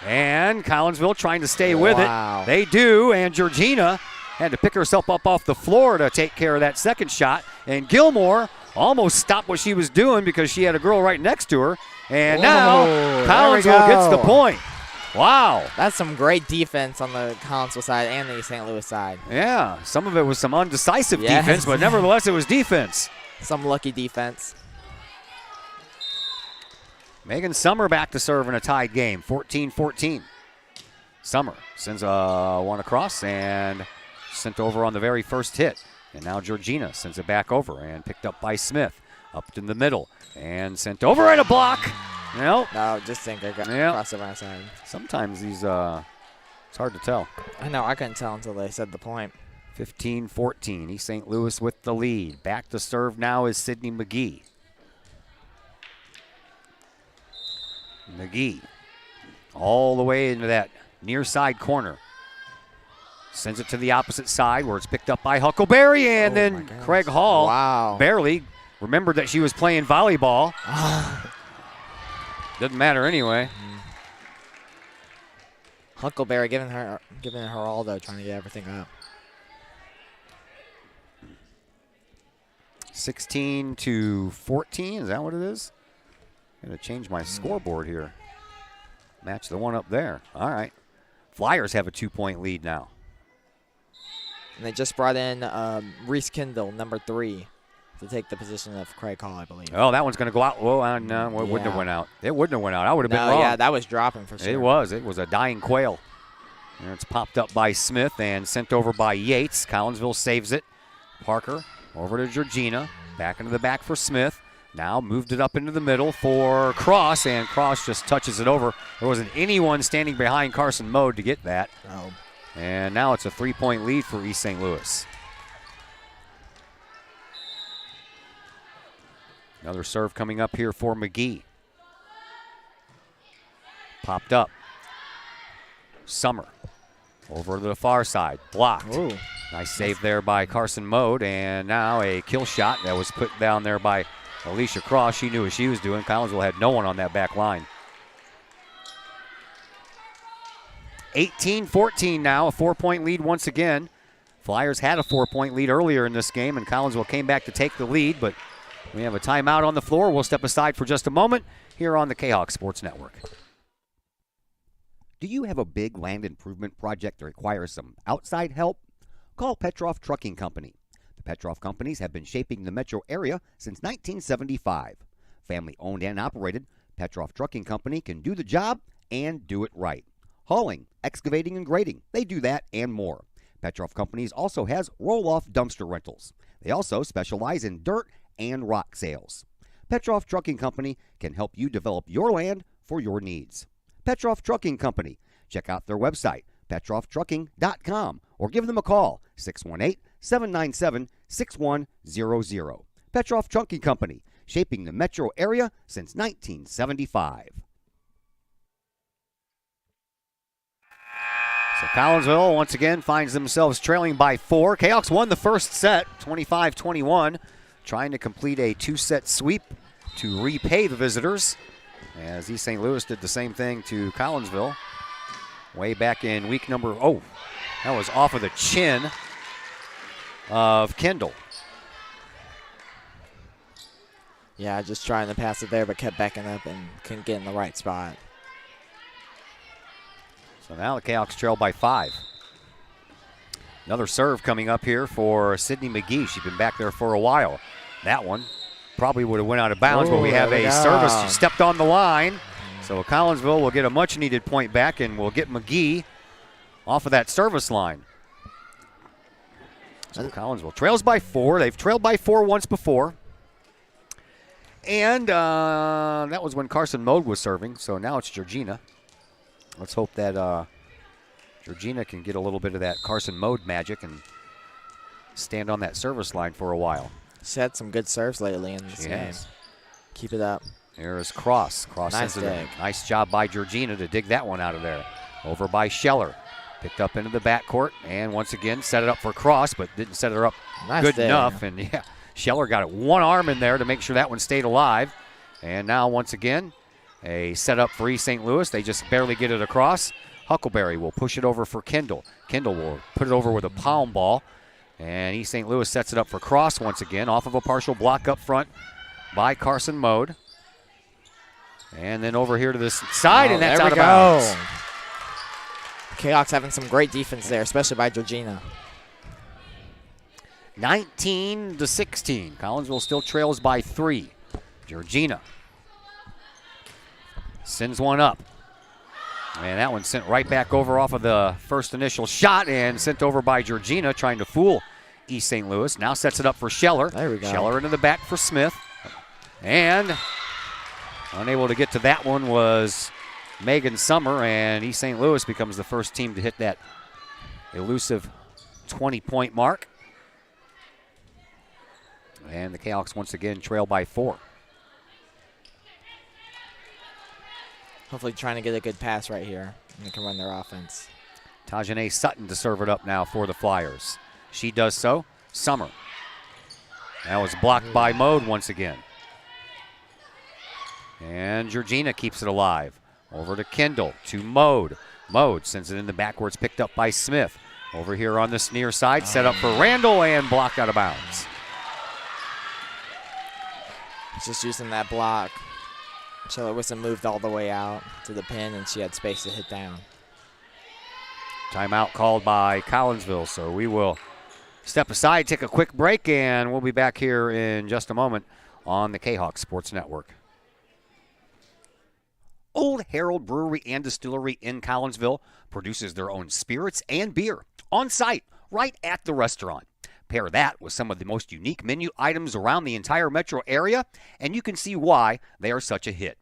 And Collinsville trying to stay with it. They do, and Georgina had to pick herself up off the floor to take care of that second shot. And Gilmore almost stopped what she was doing because she had a girl right next to her. And now Collinsville gets the point. Wow. That's some great defense on the Collinsville side and the St. Louis side. Yeah, some of it was some undecisive defense, but nevertheless it was defense. Some lucky defense. Megan Summer back to serve in a tied game, 14-14. Summer sends one across and sent over on the very first hit. And now Georgina sends it back over and picked up by Smith. Up in the middle and sent over and a block. Nope. No, just think I got crossover on side. Sometimes these, it's hard to tell. I know, I couldn't tell until they said the point. 15-14, East St. Louis with the lead. Back to serve now is Sydney McGee. McGee all the way into that near side corner. Sends it to the opposite side where it's picked up by Huckleberry, and then Craig Hall barely remembered that she was playing volleyball. Doesn't matter anyway. Huckleberry giving her all though, trying to get everything up. 16-14, is that what it is? I'm going to change my scoreboard here. Match the one up there. All right. Flyers have a 2-point lead now. And they just brought in Reese Kendall, number 3, to take the position of Craig Hall, I believe. Oh, that one's going to go out. Well, no, it wouldn't have went out. It wouldn't have went out. I would have been wrong. Yeah, that was dropping for sure. It was. It was a dying quail. And it's popped up by Smith and sent over by Yates. Collinsville saves it. Parker over to Georgina. Back into the back for Smith. Now moved it up into the middle for Cross, and Cross just touches it over. There wasn't anyone standing behind Carson Mode to get that. Oh. And now it's a 3-point lead for East St. Louis. Another serve coming up here for McGee. Popped up. Summer over to the far side. Blocked. Ooh. Nice save there by Carson Mode. And now a kill shot that was put down there by Alicia Cross. She knew what she was doing. Collinsville had no one on that back line. 18-14 now, a 4-point lead once again. Flyers had a 4-point lead earlier in this game, and Collinsville came back to take the lead, but we have a timeout on the floor. We'll step aside for just a moment here on the Kahok Sports Network. Do you have a big land improvement project that requires some outside help? Call Petroff Trucking Company. The Petroff Companies have been shaping the metro area since 1975. Family owned and operated, Petroff Trucking Company can do the job and do it right. Hauling, excavating, and grading, they do that and more. Petroff Companies also has roll-off dumpster rentals. They also specialize in dirt and rock sales. Petroff Trucking Company can help you develop your land for your needs. Petroff Trucking Company. Check out their website, petrofftrucking.com, or give them a call, 618-797-6100. Petroff Trucking Company, shaping the metro area since 1975. So Collinsville once again finds themselves trailing by 4. Kahawks won the first set, 25-21, trying to complete a 2-set sweep to repay the visitors, as East St. Louis did the same thing to Collinsville way back in week number, that was off of the chin of Kendall. Yeah, just trying to pass it there, but kept backing up and couldn't get in the right spot. So now the Kahawks trail by 5. Another serve coming up here for Sydney McGee. She's been back there for a while. That one probably would have went out of bounds, but we have a service. She stepped on the line. So Collinsville will get a much-needed point back, and we'll get McGee off of that service line. So Collinsville trails by 4. They've trailed by 4 once before. And that was when Carson Mode was serving, so now it's Georgina. Let's hope that Georgina can get a little bit of that Carson Mode magic and stand on that service line for a while. She's had some good serves lately in this game. Keep it up. Here is Cross. Cross nice sends it in. dig. Nice job by Georgina to dig that one out of there. Over by Scheller. Picked up into the backcourt, and once again set it up for Cross, but didn't set her up good enough. And yeah, Scheller got it one arm in there to make sure that one stayed alive. And now once again, a setup for East St. Louis. They just barely get it across. Huckleberry will push it over for Kendall. Kendall will put it over with a palm ball. And East St. Louis sets it up for Cross once again, off of a partial block up front by Carson Mode. And then over here to this side, and that's out of bounds. Kahawks having some great defense there, especially by Georgina. 19-16. Collinsville still trails by 3. Georgina sends one up. And that one sent right back over off of the first initial shot and sent over by Georgina, trying to fool East St. Louis. Now sets it up for Scheller. There we go. Scheller into the back for Smith. And unable to get to that one was Megan Summer, and East St. Louis becomes the first team to hit that elusive 20-point mark. And the Kahawks once again trail by 4. Hopefully trying to get a good pass right here, and they can run their offense. Tajane Sutton to serve it up now for the Flyers. She does so. Summer. That was blocked by Mode once again. And Georgina keeps it alive. Over to Kendall, to Mode. Mode sends it in the backwards, picked up by Smith. Over here on this near side, set up for Randall and blocked out of bounds. Just using that block. Charlotte Wilson moved all the way out to the pin, and she had space to hit down. Timeout called by Collinsville, so we will step aside, take a quick break, and we'll be back here in just a moment on the Kahok Sports Network. Old Herald Brewery and Distillery in Collinsville produces their own spirits and beer on site, right at the restaurant. Pair that with some of the most unique menu items around the entire metro area, and you can see why they are such a hit.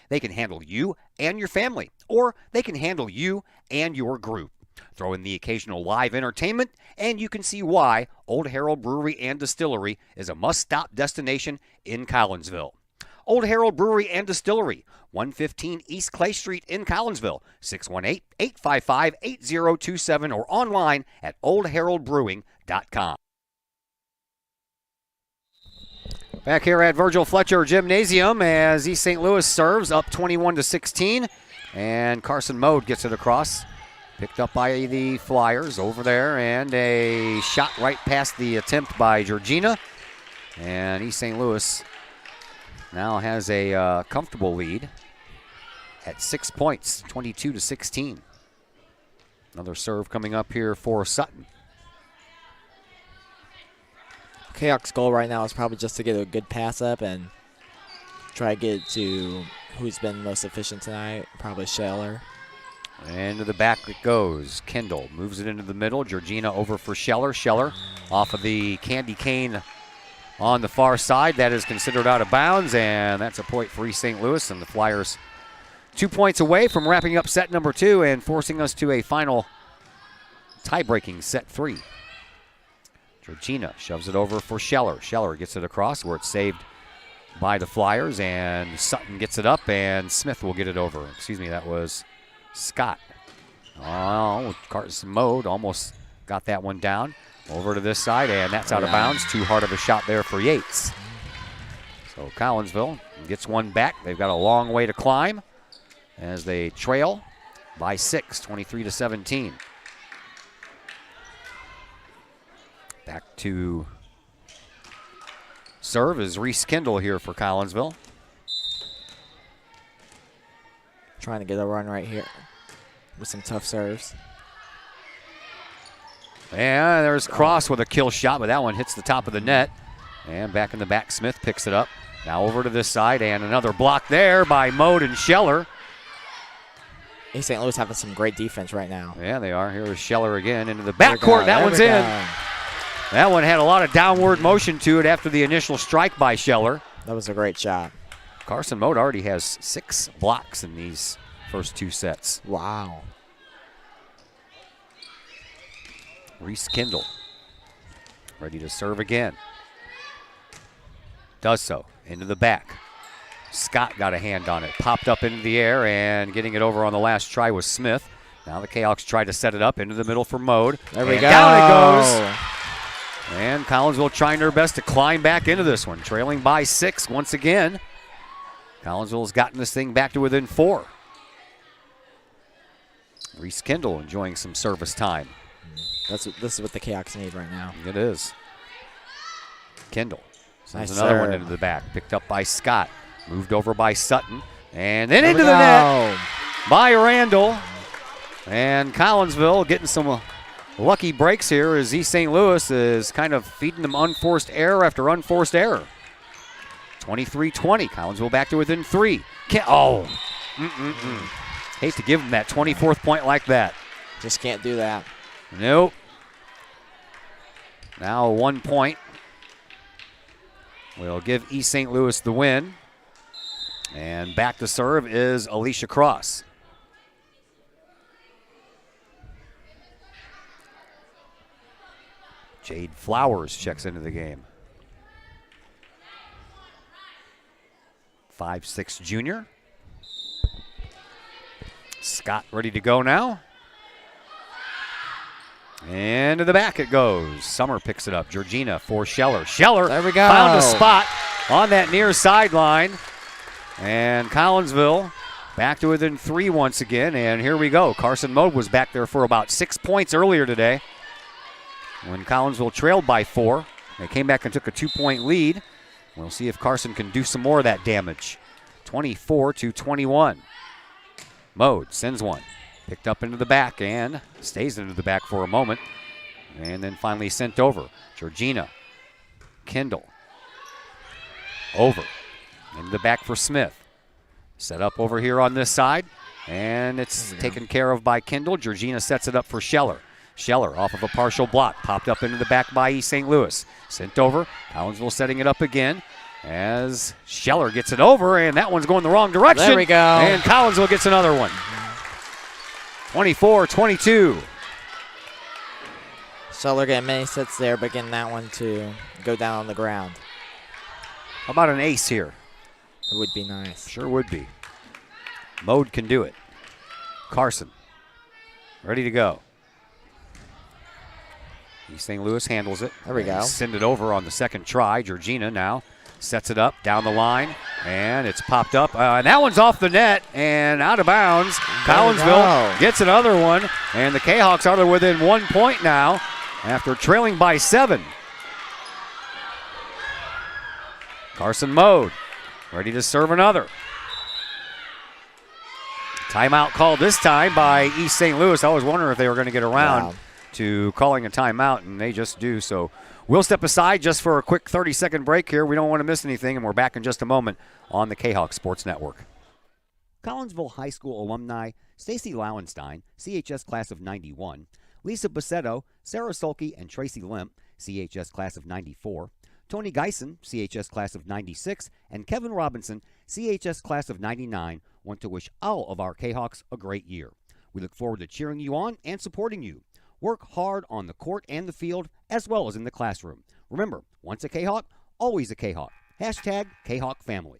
They can handle you and your family, or they can handle you and your group. Throw in the occasional live entertainment, and you can see why Old Herald Brewery and Distillery is a must-stop destination in Collinsville. Old Herald Brewery and Distillery, 115 East Clay Street in Collinsville, 618-855-8027, or online at oldheraldbrewing.com. Back here at Virgil Fletcher Gymnasium as East St. Louis serves up 21-16, and Carson Mode gets it across. Picked up by the Flyers over there, and a shot right past the attempt by Georgina. And East St. Louis now has a comfortable lead at 6 points, 22-16. Another serve coming up here for Sutton. Kahok's goal right now is probably just to get a good pass up and try to get it to who's been most efficient tonight, probably Scheller. And to the back it goes. Kendall moves it into the middle. Georgina over for Scheller. Scheller off of the candy cane on the far side. That is considered out of bounds, and that's a point for East St. Louis. And the Flyers 2 points away from wrapping up set number 2 and forcing us to a final tie-breaking set 3. Georgina shoves it over for Scheller. Scheller gets it across where it's saved by the Flyers, and Sutton gets it up, and Smith will get it over. Excuse me, that was Scott. Oh, Carson Mode almost got that one down. Over to this side, and that's out of bounds. Too hard of a shot there for Yates. So Collinsville gets one back. They've got a long way to climb as they trail by 6, 23-17. Back to serve is Reese Kendall here for Collinsville. Trying to get a run right here with some tough serves. And there's Cross with a kill shot, but that one hits the top of the net. And back in the back, Smith picks it up. Now over to this side, and another block there by Mode and Scheller. East St. Louis having some great defense right now. Yeah, they are. Here is Scheller again into the backcourt. That one's in. That one had a lot of downward motion to it after the initial strike by Scheller. That was a great shot. Carson Mode already has 6 blocks in these first 2 sets. Wow. Reese Kendall ready to serve again. Does so. Into the back. Scott got a hand on it. Popped up into the air, and getting it over on the last try was Smith. Now the Kahawks try to set it up into the middle for Mode. There we go. Down it goes. And Collinsville trying their best to climb back into this one. Trailing by 6 once again. Collinsville's gotten this thing back to within 4. Reese Kendall enjoying some service time. This is what the Kahawks need right now. It is. Kendall sends Nice another one serve. into the back. Picked up by Scott. Moved over by Sutton. And then into the net by Randall. And Collinsville getting some lucky breaks here as East St. Louis is kind of feeding them unforced error after unforced error. 23-20. Collinsville back to within 3. Hate to give them that 24th point like that. Just can't do that. Nope. Now 1 point. We'll give East St. Louis the win. And back to serve is Alicia Cross. Jade Flowers checks into the game. 5'6" junior. Scott ready to go now. And to the back it goes. Summer picks it up. Georgina for Scheller. Scheller there we go. Found a spot on that near sideline. And Collinsville back to within 3 once again. And here we go. Carson Mode was back there for about 6 points earlier today when Collinsville trailed by 4. They came back and took a 2-point lead. We'll see if Carson can do some more of that damage. 24-21. Mode sends one. Picked up into the back and stays into the back for a moment. And then finally sent over. Georgina. Kendall. Over. Into the back for Smith. Set up over here on this side. And it's taken care of by Kendall. Georgina sets it up for Scheller. Scheller off of a partial block, popped up into the back by East St. Louis. Sent over, Collinsville setting it up again as Scheller gets it over, and that one's going the wrong direction. There we go. And Collinsville gets another one. 24-22. Scheller getting many sets there, but getting that one to go down on the ground. How about an ace here? It would be nice. Sure would be. Mode can do it. Carson, ready to go. East St. Louis handles it. There we go. Send it over on the second try. Georgina now sets it up down the line, and it's popped up. And that one's off the net and out of bounds. Collinsville gets another one, and the Kahawks are within 1 point now after trailing by 7. Carson Mode ready to serve another. Timeout called this time by East St. Louis. I was wondering if they were going to get around to calling a timeout, and they just do. So we'll step aside just for a quick 30-second break here. We don't want to miss anything, and we're back in just a moment on the Kahok Sports Network. Collinsville High School alumni Stacy Lauenstein, CHS class of 91, Lisa Bassetto, Sarah Sulke, and Tracy Limp, CHS class of 94, Tony Geisen, CHS class of 96, and Kevin Robinson, CHS class of 99, want to wish all of our Kahawks a great year. We look forward to cheering you on and supporting you. Work hard on the court and the field, as well as in the classroom. Remember, once a Kahawk, always a Kahawk. Hashtag Kahawk Family.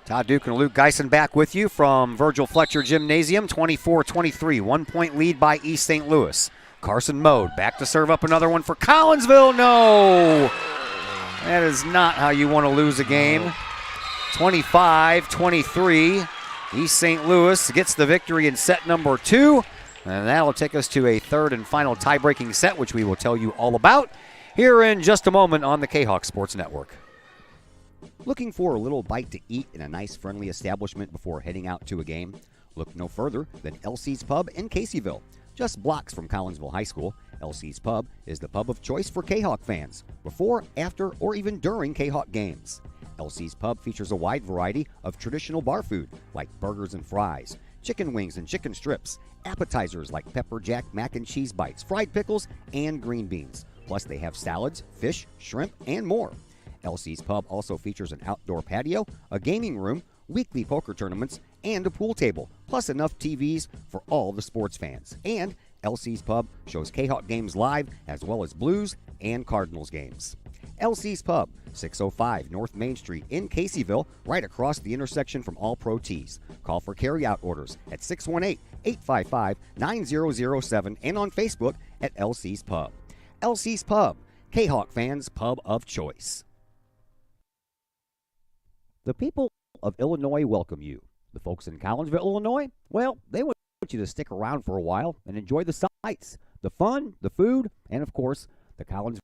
Todd Duke and Luke Geisen back with you from Virgil Fletcher Gymnasium, 24-23. 1 point lead by East St. Louis. Carson Mode back to serve up another one for Collinsville. No! That is not how you want to lose a game. 25-23. East St. Louis gets the victory in set number 2. And that'll take us to a third and final tie-breaking set, which we will tell you all about here in just a moment on the Kahawk Sports Network. Looking for a little bite to eat in a nice, friendly establishment before heading out to a game? Look no further than LC's Pub in Caseyville. Just blocks from Collinsville High School, LC's Pub is the pub of choice for Kahawk fans, before, after, or even during Kahawk games. LC's Pub features a wide variety of traditional bar food like burgers and fries, chicken wings and chicken strips, appetizers like pepper jack mac and cheese bites, fried pickles, and green beans. Plus they have salads, fish, shrimp, and more. LC's Pub also features an outdoor patio, a gaming room, weekly poker tournaments, and a pool table, plus enough TVs for all the sports fans. And LC's Pub shows Kahawk games live as well as Blues and Cardinals games. LC's Pub, 605 North Main Street in Caseyville, right across the intersection from All Pro Tees. Call for carry-out orders at 618-855-9007 and on Facebook at LC's Pub. LC's Pub, Kahawk fans' pub of choice. The people of Illinois welcome you. The folks in Collinsville, Illinois, well, they want you to stick around for a while and enjoy the sights, the fun, the food, and of course, the Collinsville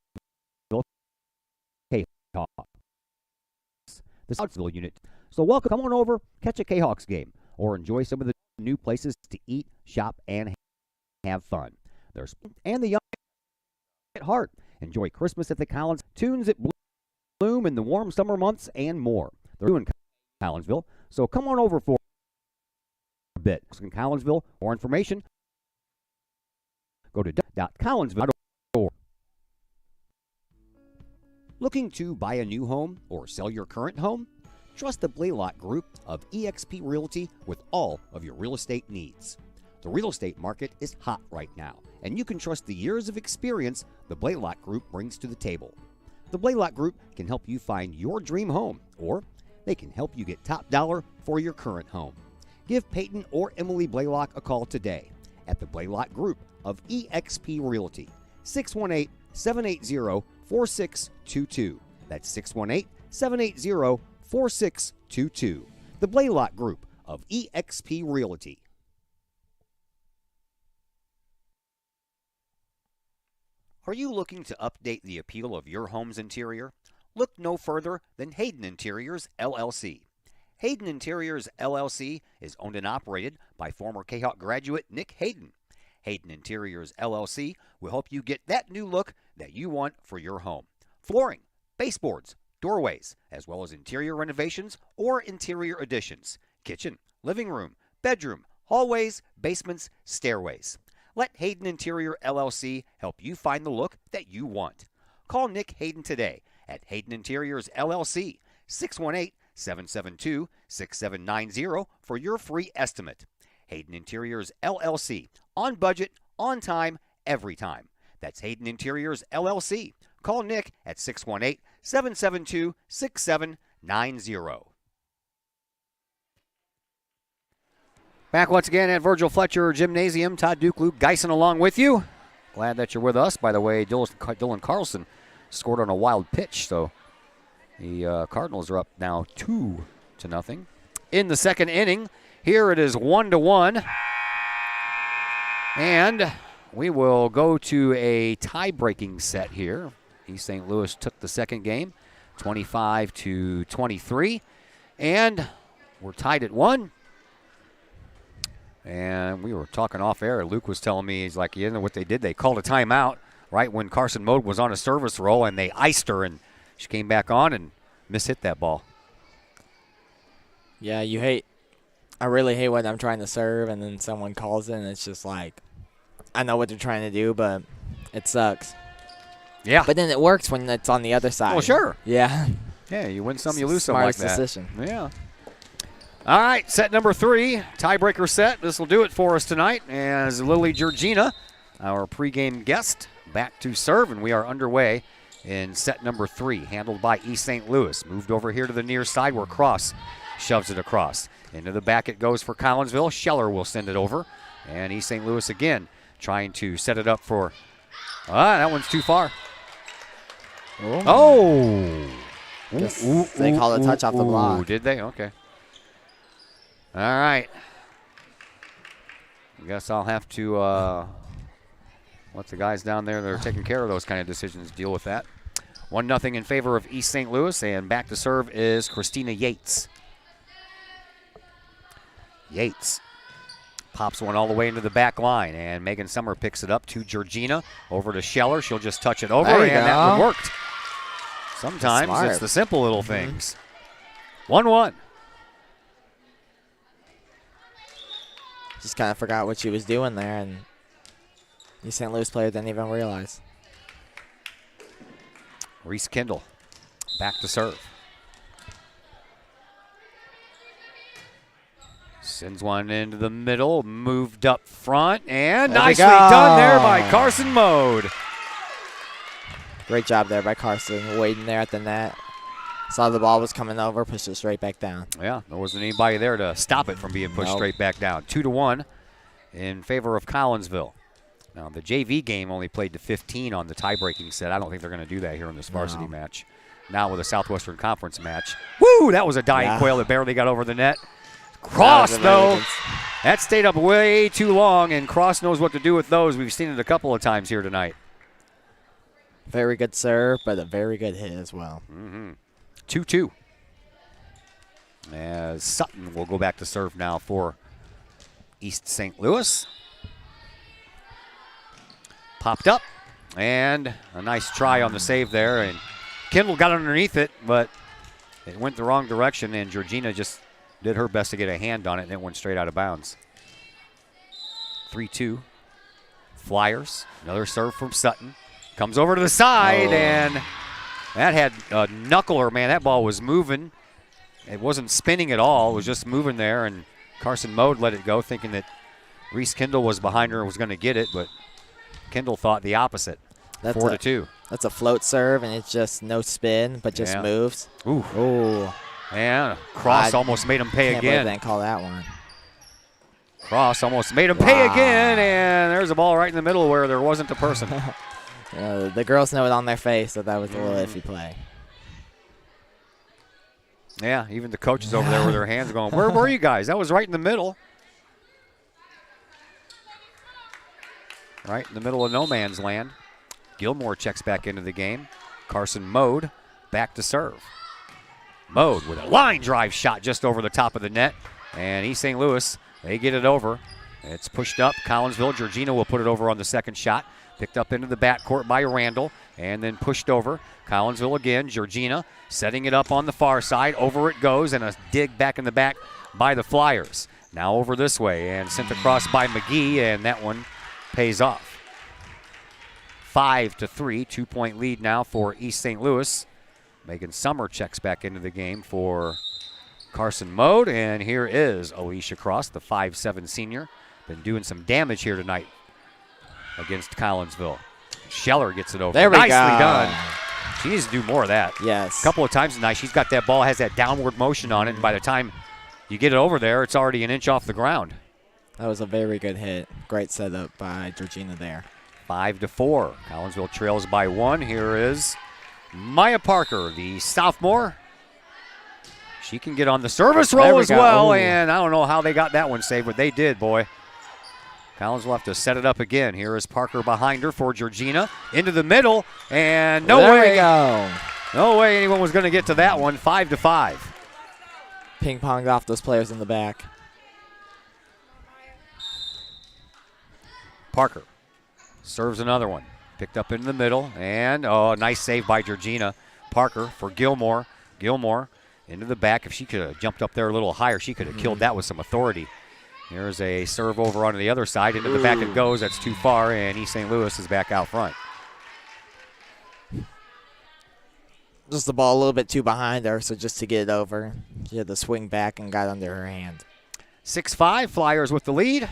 Kahawks, the Southville unit. So welcome, come on over, catch a Kahawks game, or enjoy some of the new places to eat, shop, and have fun. There's and the young at heart. Enjoy Christmas at the Collins, tunes at bloom in the warm summer months, and more. They're doing Collinsville, so come on over for a bit. In Collinsville, more information, go to .collinsville.org. Looking to buy a new home or sell your current home? Trust the Blaylock Group of eXp Realty with all of your real estate needs. The real estate market is hot right now, and you can trust the years of experience the Blaylock Group brings to the table. The Blaylock Group can help you find your dream home, or they can help you get top dollar for your current home. Give Peyton or Emily Blaylock a call today at the Blaylock Group of eXp Realty, 618-780-4622. That's 618-780-4622. The Blaylock Group of eXp Realty. Are you looking to update the appeal of your home's interior? Look no further than Hayden Interiors, LLC. Hayden Interiors, LLC is owned and operated by former Kahawk graduate Nick Hayden. Hayden Interiors, LLC will help you get that new look that you want for your home. Flooring, baseboards, doorways, as well as interior renovations or interior additions, kitchen, living room, bedroom, hallways, basements, stairways. Let Hayden Interior LLC help you find the look that you want. Call Nick Hayden today at Hayden Interiors LLC, 618-772-6790 for your free estimate. Hayden Interiors LLC, on budget, on time, every time. That's Hayden Interiors LLC. Call Nick at 618-772-6790. Back once again at Virgil Fletcher Gymnasium. Todd Duke, Luke Geisen along with you. Glad that you're with us. By the way, Dylan Carlson scored on a wild pitch, so the Cardinals are up now 2-0 in the second inning. Here it is 1-1. And we will go to a tie-breaking set here. East St. Louis took the second game, 25-23. And we're tied at 1. And we were talking off air. Luke was telling me, he's like, you know what they did? They called a timeout right when Carson Mode was on a service roll, and they iced her, and she came back on and mishit that ball. Yeah, I really hate when I'm trying to serve and then someone calls it, and it's just like, I know what they're trying to do, but it sucks. Yeah. But then it works when it's on the other side. Well, sure. Yeah. Yeah, you win some, you lose some like that. Smartest decision. Yeah. All right, set number 3, tiebreaker set. This will do it for us tonight as Lily Georgina, our pregame guest, back to serve, and we are underway in set number 3, handled by East St. Louis. Moved over here to the near side where Cross shoves it across. Into the back it goes for Collinsville. Scheller will send it over, and East St. Louis again trying to set it up for, that one's too far. Oh! They call it a touch off the block. Did they? Okay. All right. I guess I'll have to let the guys down there that are taking care of those kind of decisions deal with that. 1-0 in favor of East St. Louis, and back to serve is Christina Yates. Yates pops one all the way into the back line, and Megan Summer picks it up to Georgina. Over to Scheller. She'll just touch it over, and that one worked. Sometimes it's the simple little things. 1-1. Just kind of forgot what she was doing there, and the St. Louis player didn't even realize. Reese Kendall back to serve. Sends one into the middle, moved up front, and nicely done there by Carson Mode. Great job there by Carson, waiting there at the net. Saw the ball was coming over, pushed it straight back down. Yeah, there wasn't anybody there to stop it from being pushed straight back down. 2-1 in favor of Collinsville. Now, the JV game only played to 15 on the tie-breaking set. I don't think they're going to do that here in this varsity match. Now with a Southwestern Conference match. Woo, that was a dying quail that barely got over the net. Cross, though, that stayed up way too long, and Cross knows what to do with those. We've seen it a couple of times here tonight. Very good serve, but a very good hit as well. 2-2. As Sutton will go back to serve now for East St. Louis. Popped up, and a nice try on the save there. And Kendall got underneath it, but it went the wrong direction, and Georgina just did her best to get a hand on it, and it went straight out of bounds. 3-2. Flyers. Another serve from Sutton. Comes over to the side, and that had a knuckler, man. That ball was moving. It wasn't spinning at all. It was just moving there, and Carson Mode let it go, thinking that Reese Kendall was behind her and was going to get it, but Kendall thought the opposite. 4-2. That's a float serve, and it's just no spin, but just moves. Ooh. And Cross almost made him pay again. Can't believe they didn't call that one. Cross almost made him pay again, and there's a ball right in the middle where there wasn't a person. The girls know it on their face that was a little iffy play. Yeah, even the coaches over there with their hands going, where were you guys? That was right in the middle. Right in the middle of no man's land. Gilmore checks back into the game. Carson Mode back to serve. Mode with a line drive shot just over the top of the net. And East St. Louis, they get it over. It's pushed up. Collinsville, Georgina will put it over on the second shot. Picked up into the backcourt by Randall and then pushed over. Collinsville again. Georgina setting it up on the far side. Over it goes, and a dig back in the back by the Flyers. Now over this way and sent across by McGee, and that one pays off. 5-3, 2-point lead now for East St. Louis. Megan Summer checks back into the game for Carson Mode, and here is Alicia Cross, the 5'7" senior. Been doing some damage here tonight against Collinsville. Scheller gets it over. There we go. Nicely done. She needs to do more of that. Yes. A couple of times tonight, she's got that ball, has that downward motion on it, and by the time you get it over there, it's already an inch off the ground. That was a very good hit. Great setup by Georgina there. 5-4. Collinsville trails by 1. Here is Maya Parker, the sophomore. She can get on the service roll as well, and I don't know how they got that one saved, but they did, boy. Collins will have to set it up again. Here is Parker behind her for Georgina. Into the middle, and no way. There we go. No way anyone was going to get to that one. 5-5. Ping-ponged off those players in the back. Parker serves another one. Picked up into the middle, and nice save by Georgina. Parker for Gilmore. Gilmore into the back. If she could have jumped up there a little higher, she could have killed that with some authority. Here's a serve over onto the other side. Into the back it goes. That's too far, and East St. Louis is back out front. Just the ball a little bit too behind her, so just to get it over, she had to swing back and got under her hand. 6-5, Flyers with the lead.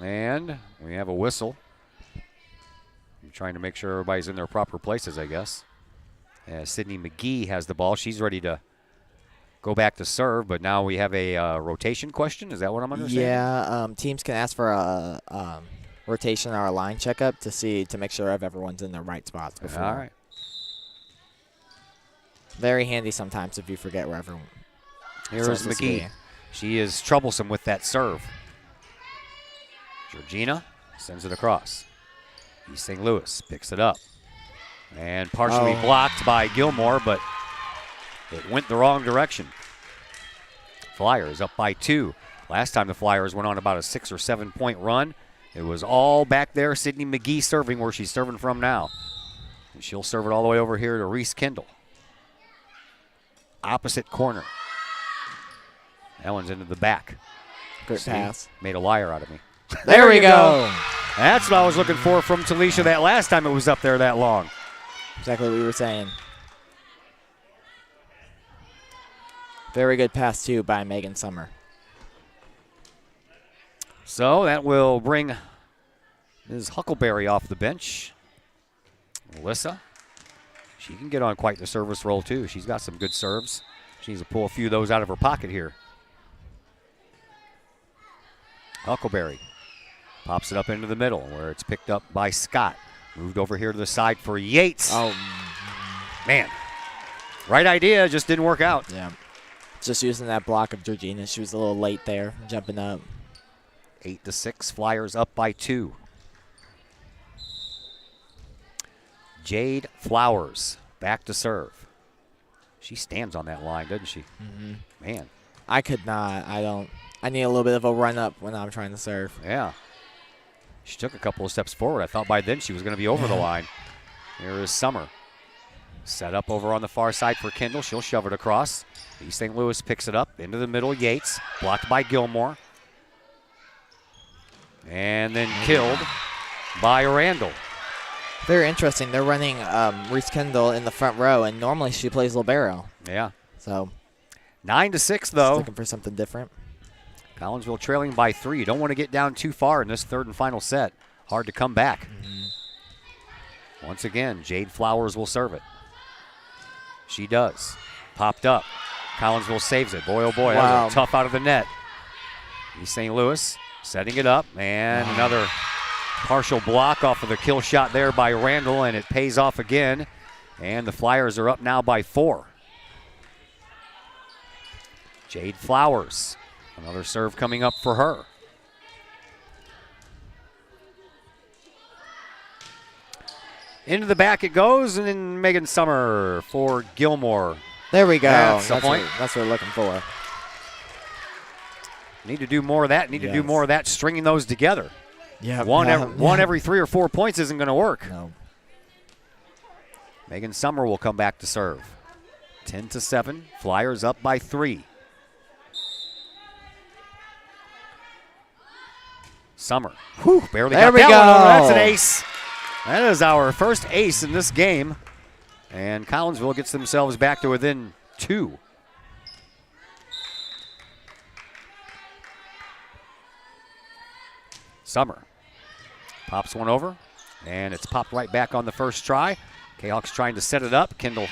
And we have a whistle. I'm trying to make sure everybody's in their proper places, I guess. Sydney McGee has the ball. She's ready to go back to serve, but now we have a rotation question. Is that what I'm understanding? Yeah, teams can ask for a rotation or a line checkup to make sure if everyone's in the right spots before. All right. Very handy sometimes if you forget where everyone. Here is McGee. She is troublesome with that serve. Georgina sends it across. East St. Louis picks it up. And partially blocked by Gilmore, but it went the wrong direction. Flyers up by 2. Last time the Flyers went on about a 6 or 7 point run. It was all back there. Sydney McGee serving where she's serving from now. And she'll serve it all the way over here to Reese Kendall. Opposite corner. That one's into the back. Good pass. Made a liar out of me. There we go. That's what I was looking for from Talisha that last time it was up there that long. Exactly what we were saying. Very good pass, too, by Megan Summer. So that will bring Ms. Huckleberry off the bench. Melissa, she can get on quite the service roll, too. She's got some good serves. She needs to pull a few of those out of her pocket here. Huckleberry pops it up into the middle where it's picked up by Scott. Moved over here to the side for Yates. Oh, man. Right idea, just didn't work out. Yeah. Just using that block of Georgina. She was a little late there, jumping up. 8-6, Flyers up by 2. Jade Flowers back to serve. She stands on that line, doesn't she? Mm-hmm. Man. I could not. I need a little bit of a run up when I'm trying to serve. Yeah. She took a couple of steps forward. I thought by then she was going to be over the line. Here is Summer. Set up over on the far side for Kendall. She'll shove it across. East St. Louis picks it up into the middle. Yates blocked by Gilmore. And then killed by Randall. Very interesting. They're running Reese Kendall in the front row, and normally she plays libero. Yeah. So 9-6, though. looking for something different. Collinsville trailing by 3. You don't want to get down too far in this third and final set. Hard to come back. Mm-hmm. Once again, Jade Flowers will serve it. She does. Popped up. Collinsville saves it. Boy, oh boy, that was tough out of the net. East St. Louis setting it up, and another partial block off of the kill shot there by Randall, and it pays off again. And the Flyers are up now by 4. Jade Flowers. Another serve coming up for her. Into the back it goes, and then Megan Summer for Gilmore. There we go. That's the point. That's what we're looking for. Need to do more of that. Need to do more of that, stringing those together. Yeah. One every 3 or 4 points isn't going to work. No. Megan Summer will come back to serve. 10-7. Flyers up by 3. Summer. Whew, barely There got we that go. one over. That's an ace. That is our first ace in this game. And Collinsville gets themselves back to within 2. Summer pops one over, and it's popped right back on the first try. Kahawks trying to set it up. Kendall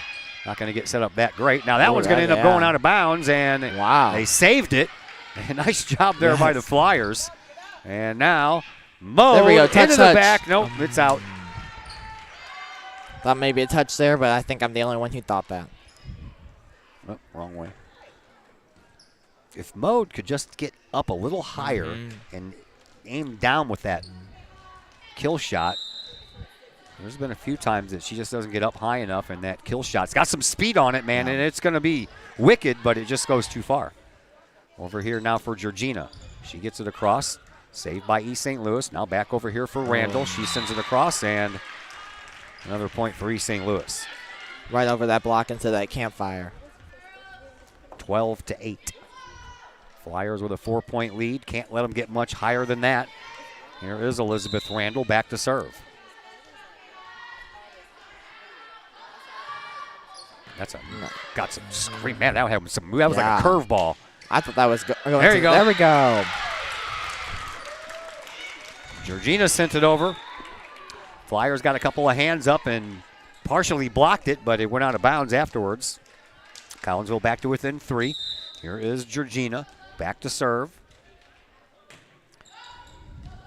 not going to get set up that great. Now that one's going to end up going out of bounds, and they saved it. Nice job there by the Flyers. And now Mo into the back. Nope, it's out. Thought maybe a touch there, but I think I'm the only one who thought that. Oh, wrong way. If Mode could just get up a little higher and aim down with that kill shot. There's been a few times that she just doesn't get up high enough, and that kill shot's got some speed on it, man, and it's going to be wicked, but it just goes too far. Over here now for Georgina. She gets it across. Saved by East St. Louis. Now back over here for Randall. She sends it across, and another point for East St. Louis. Right over that block into that campfire. 12-8. Flyers with a 4-point lead. Can't let them get much higher than that. Here is Elizabeth Randall back to serve. Got some scream. Man, that was like a curveball. I thought that was going there you go. There we go. Georgina sent it over. Flyers got a couple of hands up and partially blocked it, but it went out of bounds afterwards. Collinsville back to within 3. Here is Georgina back to serve.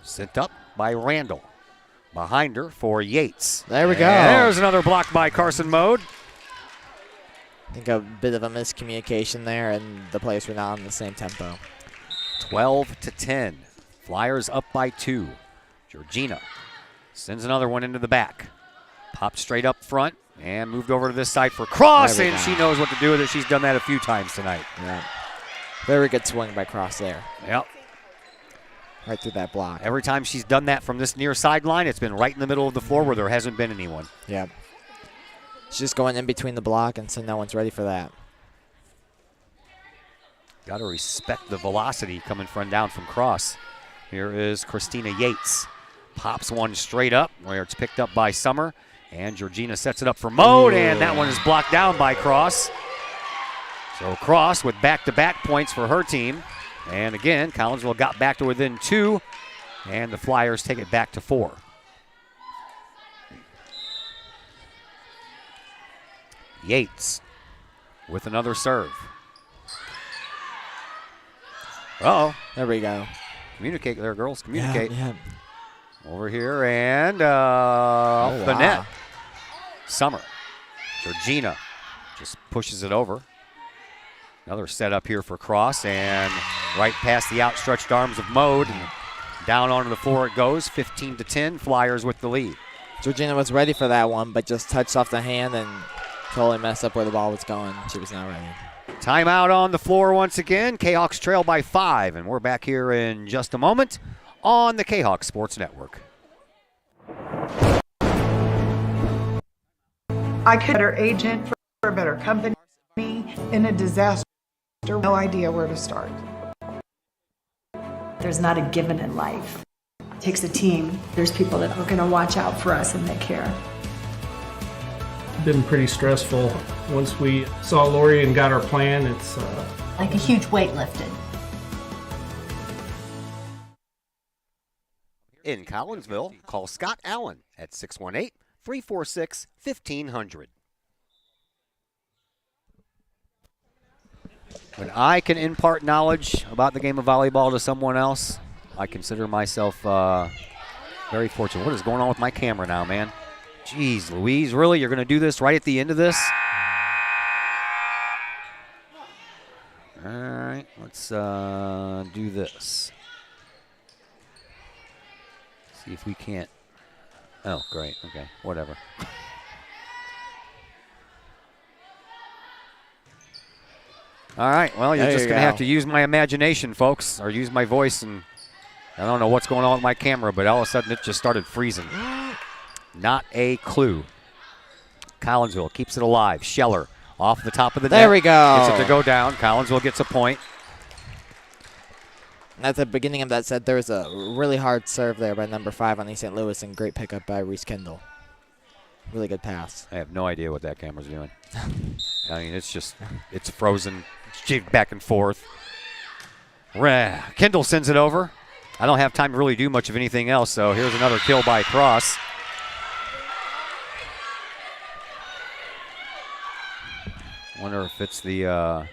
Sent up by Randall. Behind her for Yates. There we go. There's another block by Carson Mode. I think a bit of a miscommunication there, and the players were not on the same tempo. 12-10. Flyers up by 2. Georgina sends another one into the back. Popped straight up front and moved over to this side for Cross, and she knows what to do with it. She's done that a few times tonight. Yeah. Very good swing by Cross there. Yep. Right through that block. Every time she's done that from this near sideline, it's been right in the middle of the floor where there hasn't been anyone. Yeah. She's just going in between the block, and so no one's ready for that. Got to respect the velocity coming down from Cross. Here is Christina Yates. Pops one straight up where it's picked up by Summer. And Georgina sets it up for Mode, and that one is blocked down by Cross. So Cross with back-to-back points for her team. And again, Collinsville got back to within 2, and the Flyers take it back to 4. Yates with another serve. Uh-oh. There we go. Communicate there, girls. Communicate. Yeah. Over here and off the net. Summer. Georgina just pushes it over. Another setup here for Cross, and right past the outstretched arms of Mode. And down onto the floor it goes. 15-10. Flyers with the lead. Georgina was ready for that one, but just touched off the hand and totally messed up where the ball was going. She was not ready. Timeout on the floor once again. Kahawks trail by 5, and we're back here in just a moment on the Kahawk Sports Network. I could be a better agent for a better company in a disaster. No idea where to start. There's not a given in life. It takes a team. There's people that are going to watch out for us and they care. Been pretty stressful. Once we saw Lori and got our plan, it's like a huge weight lifted. In Collinsville, call Scott Allen at 618-346-1500. When I can impart knowledge about the game of volleyball to someone else, I consider myself very fortunate. What is going on with my camera now, man? Jeez Louise, really? You're going to do this right at the end of this? All right, let's do this. See if we can't. Oh, great. Okay, whatever. All right, well, you're just going to have to use my imagination, folks, or use my voice, and I don't know what's going on with my camera, but all of a sudden it just started freezing. Not a clue. Collinsville keeps it alive. Scheller off the top of the net. There we go. Gets it to go down. Collinsville gets a point. At the beginning of that set, there was a really hard serve there by number 5 on East St. Louis, and great pickup by Reese Kendall. Really good pass. I have no idea what that camera's doing. I mean, it's frozen. It's jigged back and forth. Kendall sends it over. I don't have time to really do much of anything else, so here's another kill by Cross. Wonder if it's the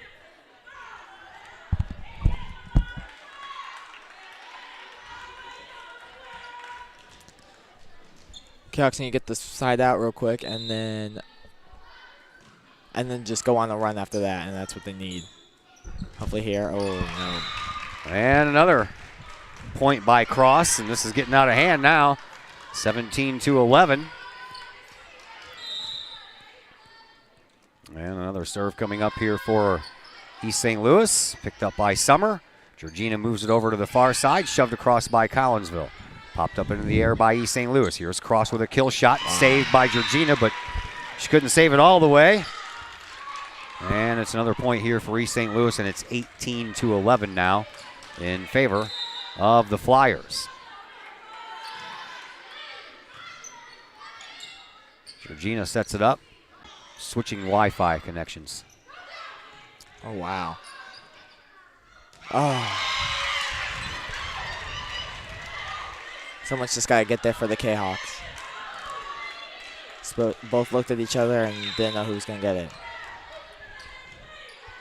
Kahok, can you get the side out real quick, and then just go on a run after that, and that's what they need. Hopefully here. Oh, no. And another point by Cross, and this is getting out of hand now. 17-11. And another serve coming up here for East St. Louis. Picked up by Summer. Georgina moves it over to the far side, shoved across by Collinsville. Popped up into the air by East St. Louis. Here's Cross with a kill shot, saved by Georgina, but she couldn't save it all the way. And it's another point here for East St. Louis, and it's 18-11 now in favor of the Flyers. Georgina sets it up, switching Wi-Fi connections. Oh, wow. Oh. Someone's just got to get there for the Kahawks. Both looked at each other and didn't know who was going to get it.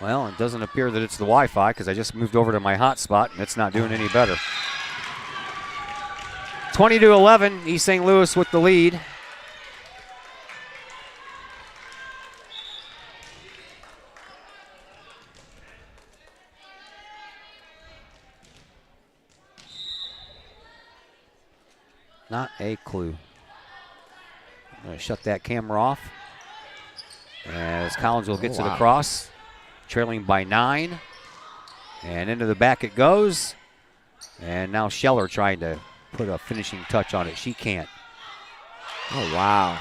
Well, it doesn't appear that it's the Wi-Fi because I just moved over to my hotspot and it's not doing any better. 20-11, East St. Louis with the lead. Not a clue. I'm going to shut that camera off as Collinsville gets it across, trailing by 9. And into the back it goes. And now Scheller trying to put a finishing touch on it. She can't. Oh, wow.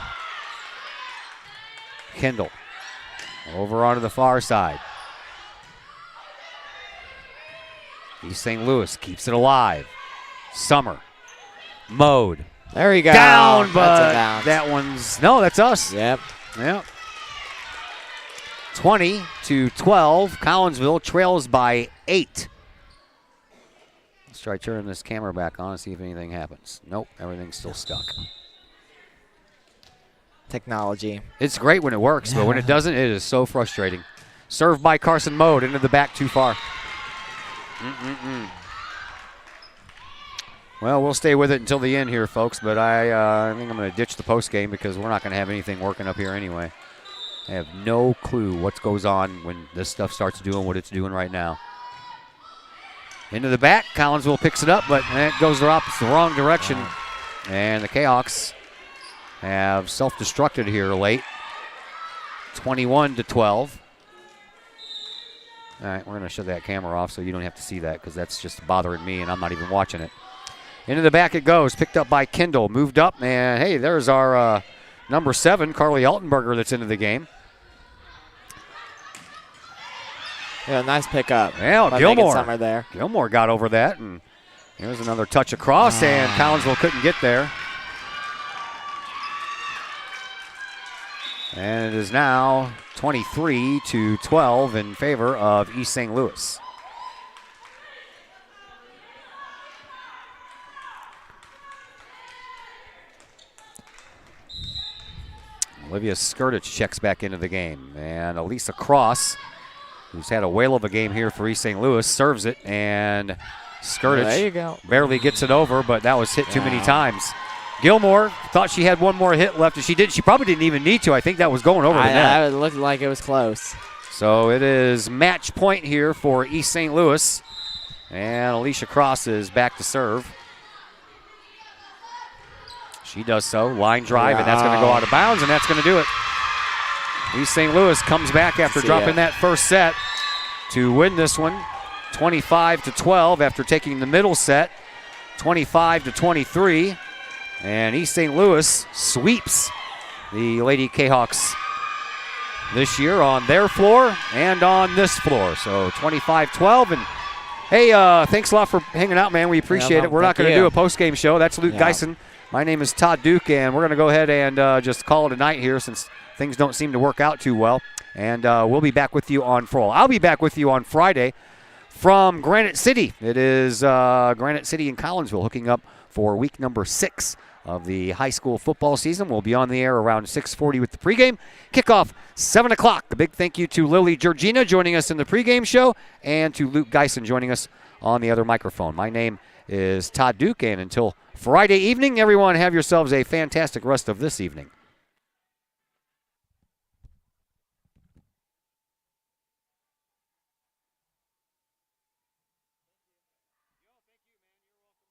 Kendall over onto the far side. East St. Louis keeps it alive. Summer. Mode. There you go. Down, but that's a bounce. that one's, no, that's us. Yep. 20-12, Collinsville trails by 8. Let's try turning this camera back on and see if anything happens. Nope, everything's still stuck. Technology. It's great when it works, but when it doesn't, it is so frustrating. Served by Carson Mode, into the back too far. Well, we'll stay with it until the end here, folks, but I think I'm going to ditch the post game because we're not going to have anything working up here anyway. I have no clue what goes on when this stuff starts doing what it's doing right now. Into the back, Collinsville picks it up, but it goes the wrong direction. And the Kahawks have self-destructed here late. 21-12. All right, we're going to shut that camera off so you don't have to see that because that's just bothering me and I'm not even watching it. Into the back it goes, picked up by Kendall, moved up, and hey, there's our number 7, Carly Altenberger, that's into the game. Yeah, nice pickup. Yeah, Gilmore there. Gilmore got over that, and there's another touch across, and Collinsville couldn't get there. And it is now 23-12 in favor of East St. Louis. Olivia Skirtich checks back into the game. And Elisa Cross, who's had a whale of a game here for East St. Louis, serves it. And Skirtich barely gets it over, but that was hit too many times. Gilmore thought she had one more hit left. If she did, she probably didn't even need to. I think that was going over the net. It looked like it was close. So it is match point here for East St. Louis. And Alicia Cross is back to serve. She does so. Line drive, and that's going to go out of bounds, and that's going to do it. East St. Louis comes back after dropping that first set to win this one 25-12 after taking the middle set 25-23. And East St. Louis sweeps the Lady Kahawks this year on their floor and on this floor. So 25-12, and Hey, thanks a lot for hanging out, man. We appreciate it. We're not going to do a post-game show. That's Luke Geisen. My name is Todd Duke, and we're going to go ahead and just call it a night here since things don't seem to work out too well. And we'll be back with you on Friday. I'll be back with you on Friday from Granite City. It is Granite City and Collinsville hooking up for week number 6 of the high school football season. We'll be on the air around 6:40 with the pregame. Kickoff 7 o'clock. A big thank you to Lily Georgina joining us in the pregame show and to Luke Geisen joining us on the other microphone. My name is Todd Duke, and until Friday evening, everyone have yourselves a fantastic rest of this evening.